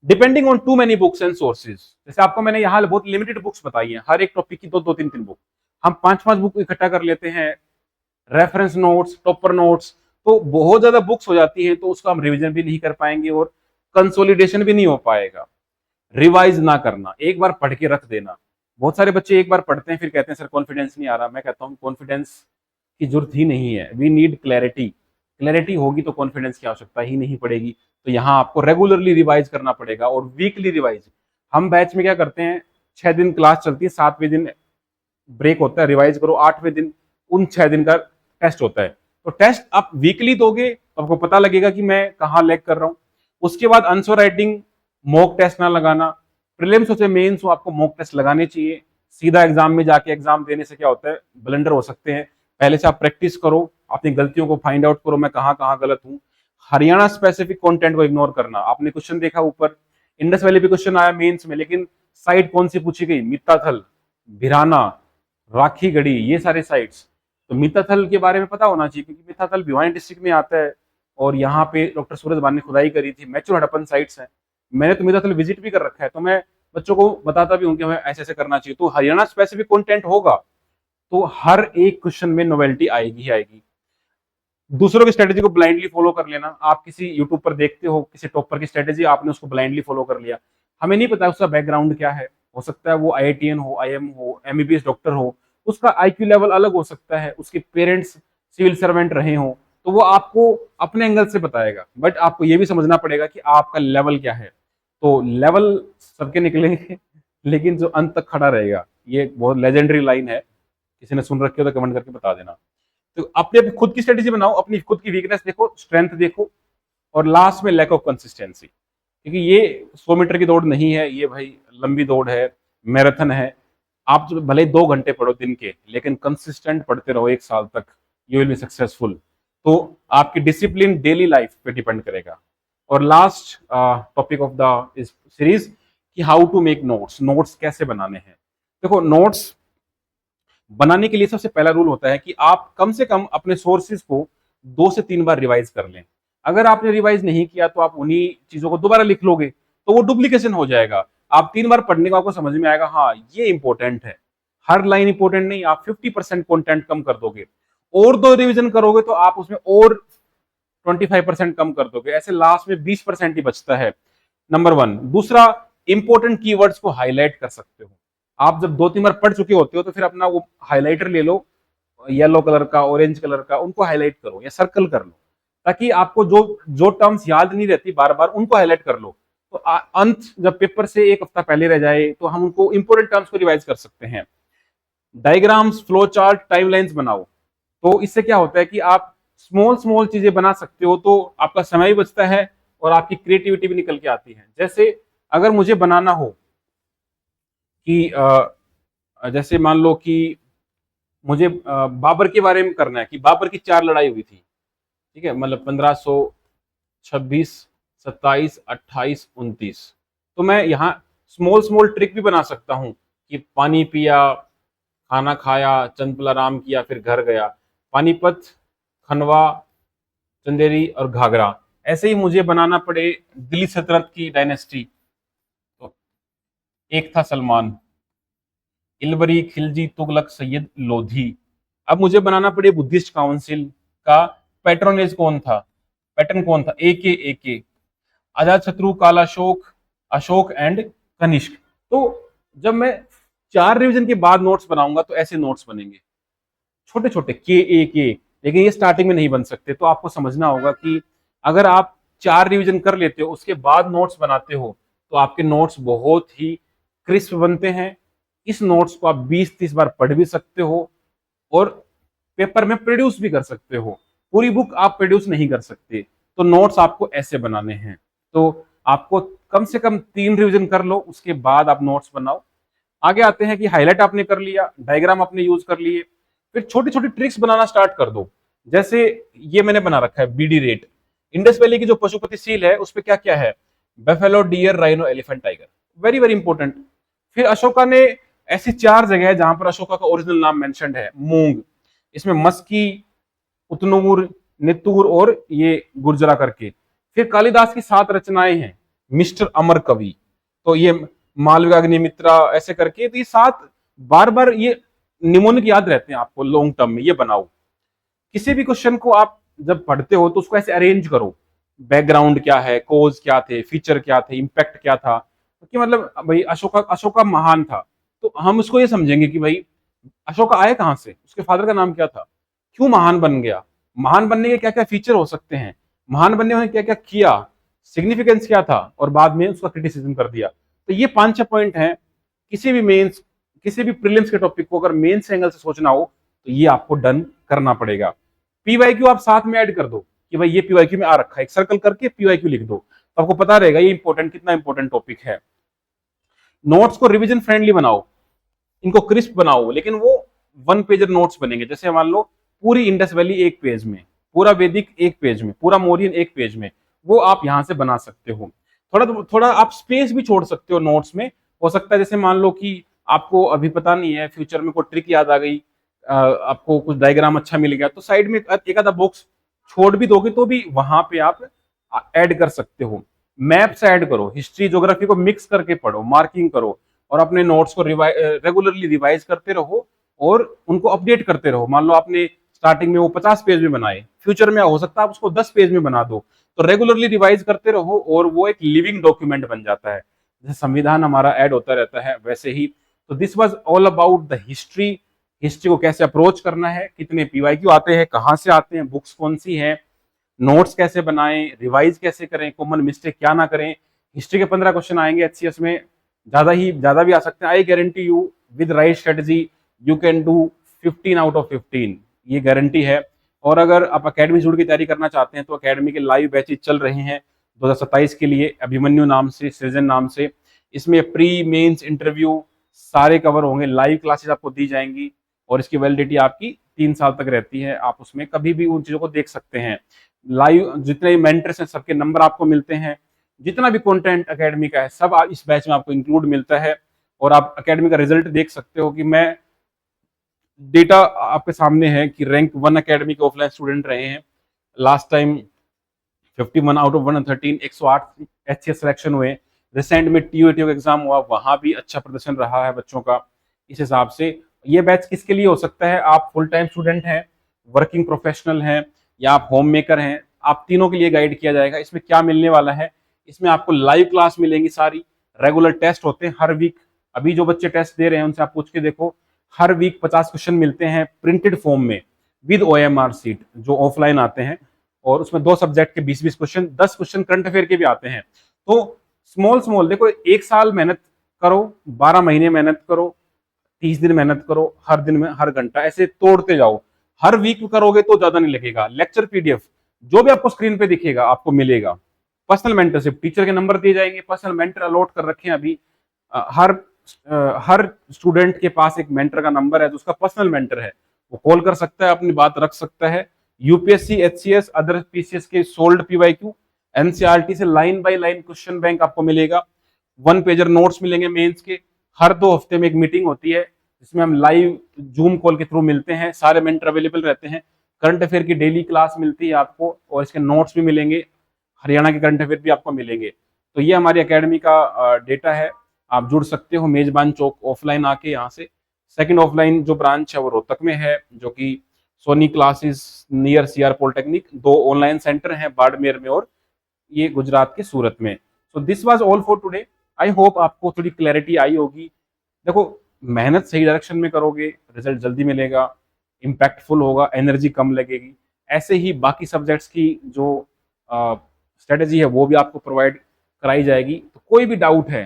Depending on too many books and sources, जैसे आपको मैंने यहाँ बहुत लिमिटेड बुक्स बताई हैं, हर एक टॉपिक की दो दो तीन तीन बुक, हम पांच पांच बुक इकट्ठा कर लेते हैं, रेफरेंस नोट्स, टॉपर नोट्स, तो बहुत ज्यादा बुक्स हो जाती है, तो उसका हम रिवीजन भी नहीं कर पाएंगे और कंसोलिडेशन भी नहीं हो पाएगा। रिवाइज ना करना, एक बार पढ़ के रख देना। बहुत सारे बच्चे एक बार पढ़ते हैं फिर कहते हैं सर कॉन्फिडेंस नहीं आ रहा। मैं कहता हूँ कॉन्फिडेंस की जरूरत ही नहीं है, वी नीड क्लैरिटी। क्लैरिटी होगी तो कॉन्फिडेंस की आवश्यकता ही नहीं पड़ेगी। तो यहाँ आपको रेगुलरली रिवाइज करना पड़ेगा और वीकली रिवाइज। हम बैच में क्या करते हैं, 6 दिन क्लास चलती है, 7वें दिन ब्रेक होता है, रिवाइज करो, 8वें दिन उन 6 दिन का टेस्ट होता है। तो टेस्ट आप वीकली दोगे तो आपको पता लगेगा कि मैं कहाँ लैग कर रहा हूँ। उसके बाद आंसर राइटिंग, मॉक टेस्ट ना लगाना, प्रीलिम्स हो चाहे मेंस हो आपको मॉक टेस्ट लगाने चाहिए। सीधा एग्जाम में जाके एग्जाम देने से क्या होता है, ब्लंडर हो सकते हैं। पहले से आप प्रैक्टिस करो, अपनी गलतियों को फाइंड आउट करो, मैं कहाँ कहाँ गलत हूँ। हरियाणा स्पेसिफिक कंटेंट को इग्नोर करना। आपने क्वेश्चन देखा ऊपर, इंडस वैली पे क्वेश्चन आया मेंस में, लेकिन साइट कौन सी पूछी गई, मित्ताथल, भिराना, राखीगढ़ी, ये सारे साइट्स। तो मित्ताथल के बारे में पता होना चाहिए क्योंकि मित्ताथल भिवानी डिस्ट्रिक्ट में आता है और यहाँ पे डॉक्टर सूरज बान ने खुदाई करी थी, मैचुर हड़प्पन साइट्स हैं। मैंने तो मित्ताथल विजिट भी कर रखा है, तो मैं बच्चों को बताता भी हूँ कि हमें ऐसे ऐसे करना चाहिए। तो हरियाणा स्पेसिफिक कंटेंट होगा तो हर एक क्वेश्चन में नोवेल्टी आएगी ही आएगी। दूसरों की स्ट्रेटेजी को ब्लाइंडली फॉलो कर लेना। आप किसी यूट्यूब पर देखते हो किसी टॉपर की स्ट्रेटेजी, आपने उसको ब्लाइंडली फॉलो कर लिया, हमें नहीं पता उसका बैकग्राउंड क्या है। हो सकता है वो आईआईटीएन हो, आईएम हो, एमबीबीएस डॉक्टर हो, उसका आईक्यू लेवल अलग हो सकता है, उसके पेरेंट्स सिविल सर्वेंट रहे हो, तो वो आपको अपने एंगल से बताएगा। बट आपको ये भी समझना पड़ेगा कि आपका लेवल क्या है। तो लेवल सबके निकलेंगे लेकिन जो अंत तक खड़ा रहेगा, ये बहुत लेजेंडरी लाइन है, किसी ने सुन रखी हो तो कमेंट करके बता देना। तो अपने खुद की स्ट्रेटेजी बनाओ, अपनी खुद की वीकनेस देखो, स्ट्रेंथ देखो, और लास्ट में लैक ऑफ कंसिस्टेंसी। क्योंकि ये 100 मीटर की दौड़ नहीं है, ये भाई लंबी दौड़ है, मैराथन है। आप जो भले 2 घंटे पढ़ो दिन के, लेकिन कंसिस्टेंट पढ़ते रहो 1 साल तक, यू विल बी सक्सेसफुल। तो आपकी डिसिप्लिन डेली लाइफ पे डिपेंड करेगा। और लास्ट टॉपिक ऑफ द इस सीरीज कि how to make notes, notes कैसे बनाने हैं। देखो नोट्स बनाने के लिए सबसे पहला रूल होता है कि आप कम से कम अपने सोर्सेज को 2 से 3 बार रिवाइज कर लें। अगर आपने रिवाइज नहीं किया तो आप उन्हीं चीजों को दोबारा लिख लोगे तो वो डुप्लीकेशन हो जाएगा। आप 3 बार पढ़ने का आपको समझ में आएगा, हाँ ये इंपॉर्टेंट है। हर लाइन इंपॉर्टेंट नहीं, आप 50% कंटेंट कम कर दोगे। और 2 रिवीजन करोगे तो आप उसमें और 25% कम कर दोगे, ऐसे लास्ट में 20% ही बचता है। नंबर 1। दूसरा, इंपॉर्टेंट कीवर्ड्स को हाईलाइट कर सकते हो। आप जब 2-3 बार पढ़ चुके होते हो तो फिर अपना वो हाइलाइटर ले लो, येलो कलर का, ऑरेंज कलर का, उनको हाईलाइट करो या सर्कल कर लो, ताकि आपको जो जो टर्म्स याद नहीं रहती बार बार उनको हाईलाइट कर लो। तो अंत जब पेपर से 1 हफ्ता पहले रह जाए तो हम उनको इंपॉर्टेंट टर्म्स को रिवाइज कर सकते हैं। डायग्राम्स, फ्लो चार्ट, टाइमलाइंस बनाओ। तो इससे क्या होता है कि आप स्मॉल स्मॉल चीजें बना सकते हो, तो आपका समय भी बचता है और आपकी क्रिएटिविटी भी निकल के आती है। जैसे अगर मुझे बनाना हो कि जैसे मान लो कि मुझे बाबर के बारे में करना है कि बाबर की 4 लड़ाई हुई थी, ठीक है, मतलब 1526, 27, 28, 29। तो मैं यहाँ स्मॉल स्मॉल ट्रिक भी बना सकता हूँ कि पानी पिया, खाना खाया, चंदपला राम किया, फिर घर गया, पानीपत, खनवा, चंदेरी और घाघरा। ऐसे ही मुझे बनाना पड़े दिल्ली सल्तनत की डायनेस्टी, तो एक था सलमान, इलबरी, खिलजी, तुगलक, सैयद लोधी। अब मुझे बनाना पड़े बुद्धिस्ट काउंसिल का पैट्रोनेज कौन था, पैटर्न कौन था, एके, अजात शत्रु, काला अशोक, अशोक एंड कनिष्क। तो जब मैं 4 रिवीजन के बाद नोट्स बनाऊंगा तो ऐसे नोट्स बनेंगे, छोटे छोटे के। लेकिन ये स्टार्टिंग में नहीं बन सकते। तो आपको समझना होगा कि अगर आप 4 रिवीजन कर लेते हो उसके बाद नोट्स बनाते हो तो आपके नोट्स बहुत ही क्रिस्प बनते हैं। इस नोट्स को आप 20-30 बार पढ़ भी सकते हो और पेपर में प्रोड्यूस भी कर सकते हो। पूरी बुक आप प्रोड्यूस नहीं कर सकते, तो नोट्स आपको ऐसे बनाने हैं। तो आपको कम से कम 3 रिवीजन कर लो, उसके बाद आप नोट्स बनाओ। आगे आते हैं कि हाईलाइट आपने कर लिया, डायग्राम आपने यूज कर लिए, फिर छोटी छोटी ट्रिक्स बनाना स्टार्ट कर दो। जैसे ये मैंने बना रखा है बीडी रेट। इंडस वैली की जो पशुपति सील है उस पर क्या क्या है, buffalo, deer, rhino, elephant, tiger, very very important. फिर अशोका ने ऐसी 4 जगह है जहां पर अशोका का ओरिजिनल नाम मेंशन्ड है, मूंग, इसमें मस्की, उतनूर, नितूर और ये गुर्जरा करके। फिर कालिदास की 7 रचनाएं हैं, मिस्टर अमर कवि, तो ये मालव्याग्निमित्रा ऐसे करके। तो ये 7 बार बार ये निमोनिक याद रहते हैं आपको लॉन्ग टर्म में, ये बनाओ। किसी भी क्वेश्चन को आप जब पढ़ते हो तो उसको ऐसे अरेंज करो, बैकग्राउंड क्या है, कोज क्या थे, फीचर क्या थे, इंपैक्ट क्या था, कि मतलब भाई अशोका अशोका महान था, तो हम उसको ये समझेंगे कि भाई अशोका आए कहां से, उसके फादर का नाम क्या था, क्यों महान बन गया, महान बनने के क्या क्या फीचर हो सकते हैं, महान बनने में क्या क्या किया, सिग्निफिकेंस क्या था, और बाद में उसका क्रिटिसिज्म कर दिया। तो ये 5-6 पॉइंट हैं। किसी भी मेंस, किसी भी प्रीलिम्स के टॉपिक को अगर मेंस एंगल से सोचना हो तो ये आपको डन करना पड़ेगा। पीवाईक्यू आप साथ में ऐड कर दो कि भाई ये पीवाईक्यू में आ रखा है, एक सर्कल करके पीवाईक्यू लिख दो, तो आपको पता रहेगा ये इंपॉर्टेंट, कितना इंपॉर्टेंट टॉपिक है। नोट्स को रिवीजन फ्रेंडली बनाओ, इनको क्रिस्प बनाओ, लेकिन वो 1 पेजर नोट्स बनेंगे। जैसे मान लो पूरी इंडस वैली 1 पेज में, पूरा वैदिक 1 पेज में, पूरा मौर्यन 1 पेज में, वो आप यहां से बना सकते हो। थोड़ा थोड़ा आप स्पेस भी छोड़ सकते हो नोट्स में। हो सकता है जैसे मान लो कि आपको अभी पता नहीं है, फ्यूचर में कोई ट्रिक याद आ गई, आपको कुछ डायग्राम अच्छा मिल गया, तो साइड में एक आधा बॉक्स छोड़ भी दोगे तो भी वहां पे आप ऐड कर सकते हो। मैप्स ऐड करो, हिस्ट्री ज्योग्राफी को मिक्स करके पढ़ो, मार्किंग करो, और अपने नोट्स को रेगुलरली रिवाइज करते रहो और उनको अपडेट करते रहो। मान लो आपने स्टार्टिंग में वो 50 पेज में बनाए, फ्यूचर में हो सकता है आप उसको 10 पेज में बना दो, तो रेगुलरली रिवाइज करते रहो और वो एक लिविंग डॉक्यूमेंट बन जाता है। जैसे संविधान हमारा ऐड होता रहता है वैसे ही। तो this was all about the history. History को कैसे अप्रोच करना है, कितने पीवाईक्यू आते हैं, कहाँ से आते हैं, बुक्स कौन सी है, नोट्स कैसे बनाएं, रिवाइज कैसे करें, कॉमन मिस्टेक क्या ना करें। हिस्ट्री के 15 क्वेश्चन आएंगे एचसीएस में, ज्यादा भी आ सकते हैं। I guarantee you with right strategy you can do 15 out of 15, ये गारंटी है। और अगर आप अकेडमी जुड़ की तैयारी करना चाहते हैं तो अकेडमी के लाइव बैचेज चल रहे हैं 2027 के लिए, अभिमन्यु नाम से, सृजन नाम से। इसमें प्री मेंस इंटरव्यू सारे कवर होंगे, लाइव क्लासेस आपको दी जाएंगी और इसकी वैलिडिटी आपकी 3 साल तक रहती है। आप उसमें कभी भी उन चीजों को देख सकते हैं। लाइव जितने भी मेंटर्स हैं सबके नंबर आपको मिलते हैं, जितना भी कंटेंट एकेडमी का है सब इस बैच में आपको इंक्लूड मिलता है। और आप एकेडमी का रिजल्ट देख सकते हो कि मैं डेटा आपके सामने है कि रैंक 1 एकेडमी के ऑफलाइन स्टूडेंट रहे हैं last time, 51 out of 113, 108 HCS selection हुए। रिसेंट में टीओटी का एग्जाम हुआ, वहां भी अच्छा प्रदर्शन रहा है बच्चों का। इस हिसाब से ये बैच किसके लिए हो सकता है, आप फुल टाइम स्टूडेंट हैं, वर्किंग प्रोफेशनल हैं, या आप होम मेकर हैं, आप तीनों के लिए गाइड किया जाएगा। इसमें क्या मिलने वाला है, इसमें आपको लाइव क्लास मिलेंगी सारी, रेगुलर टेस्ट होते हैं हर वीक। अभी जो बच्चे टेस्ट दे रहे हैं उनसे आप पूछ के देखो, हर वीक 50 क्वेश्चन मिलते हैं प्रिंटेड फॉर्म में विद ओएमआर सीट जो ऑफलाइन आते हैं, और उसमें 2 सब्जेक्ट के 20-20 क्वेश्चन, 10 क्वेश्चन करंट अफेयर के भी आते हैं। तो स्मॉल देखो, 1 साल मेहनत करो, 12 महीने मेहनत करो, 30 दिन मेहनत करो, हर दिन में हर घंटा ऐसे तोड़ते जाओ। हर वीक करोगे तो ज्यादा नहीं लगेगा। लेक्चर पीडीएफ जो भी आपको स्क्रीन पे दिखेगा आपको मिलेगा। पर्सनल मेंटरशिप, टीचर के नंबर दिए जाएंगे, पर्सनल मेंटर अलॉट कर रखे हैं अभी। हर स्टूडेंट के पास एक मेंटर का नंबर है, तो उसका पर्सनल मेंटर है, वो कॉल कर सकता है, अपनी बात रख सकता है। यूपीएससी, एचसीएस, अदर पीसीएस के सोल्ड पीवाईक्यू, एनसीईआरटी से line by line question bank आपको मिलेगा। 1 पेजर नोट्स मिलेंगे मेंस के। हर 2 हफ्ते में एक मीटिंग होती है जिसमें हम लाइव जूम कॉल के थ्रू मिलते हैं, सारे मेंटर अवेलेबल रहते हैं। करंट अफेयर की डेली क्लास मिलती है आपको, और इसके नोट्स भी मिलेंगे, हरियाणा के करंट अफेयर भी आपको मिलेंगे। तो ये हमारी एकेडमी का डेटा है, आप जुड़ सकते हो मेजबान चौक ऑफलाइन आके यहाँ से। सेकंड ऑफलाइन जो ब्रांच है वो रोहतक में है, जो कि Soni classes near CR polytechnic. 2 online centre हैं, बाड़मेर में और ये गुजरात के सूरत में। So this was all for today. I hope आपको थोड़ी क्लैरिटी आई होगी। देखो, मेहनत सही डायरेक्शन में करोगे रिजल्ट जल्दी मिलेगा, इम्पैक्टफुल होगा, एनर्जी कम लगेगी। ऐसे ही बाकी सब्जेक्ट्स की जो स्ट्रेटेजी है वो भी आपको प्रोवाइड कराई जाएगी। तो कोई भी डाउट है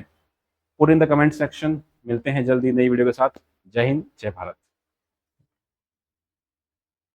put in the comment section. मिलते हैं जल्दी नई वीडियो के साथ। जय हिंद, जय भारत।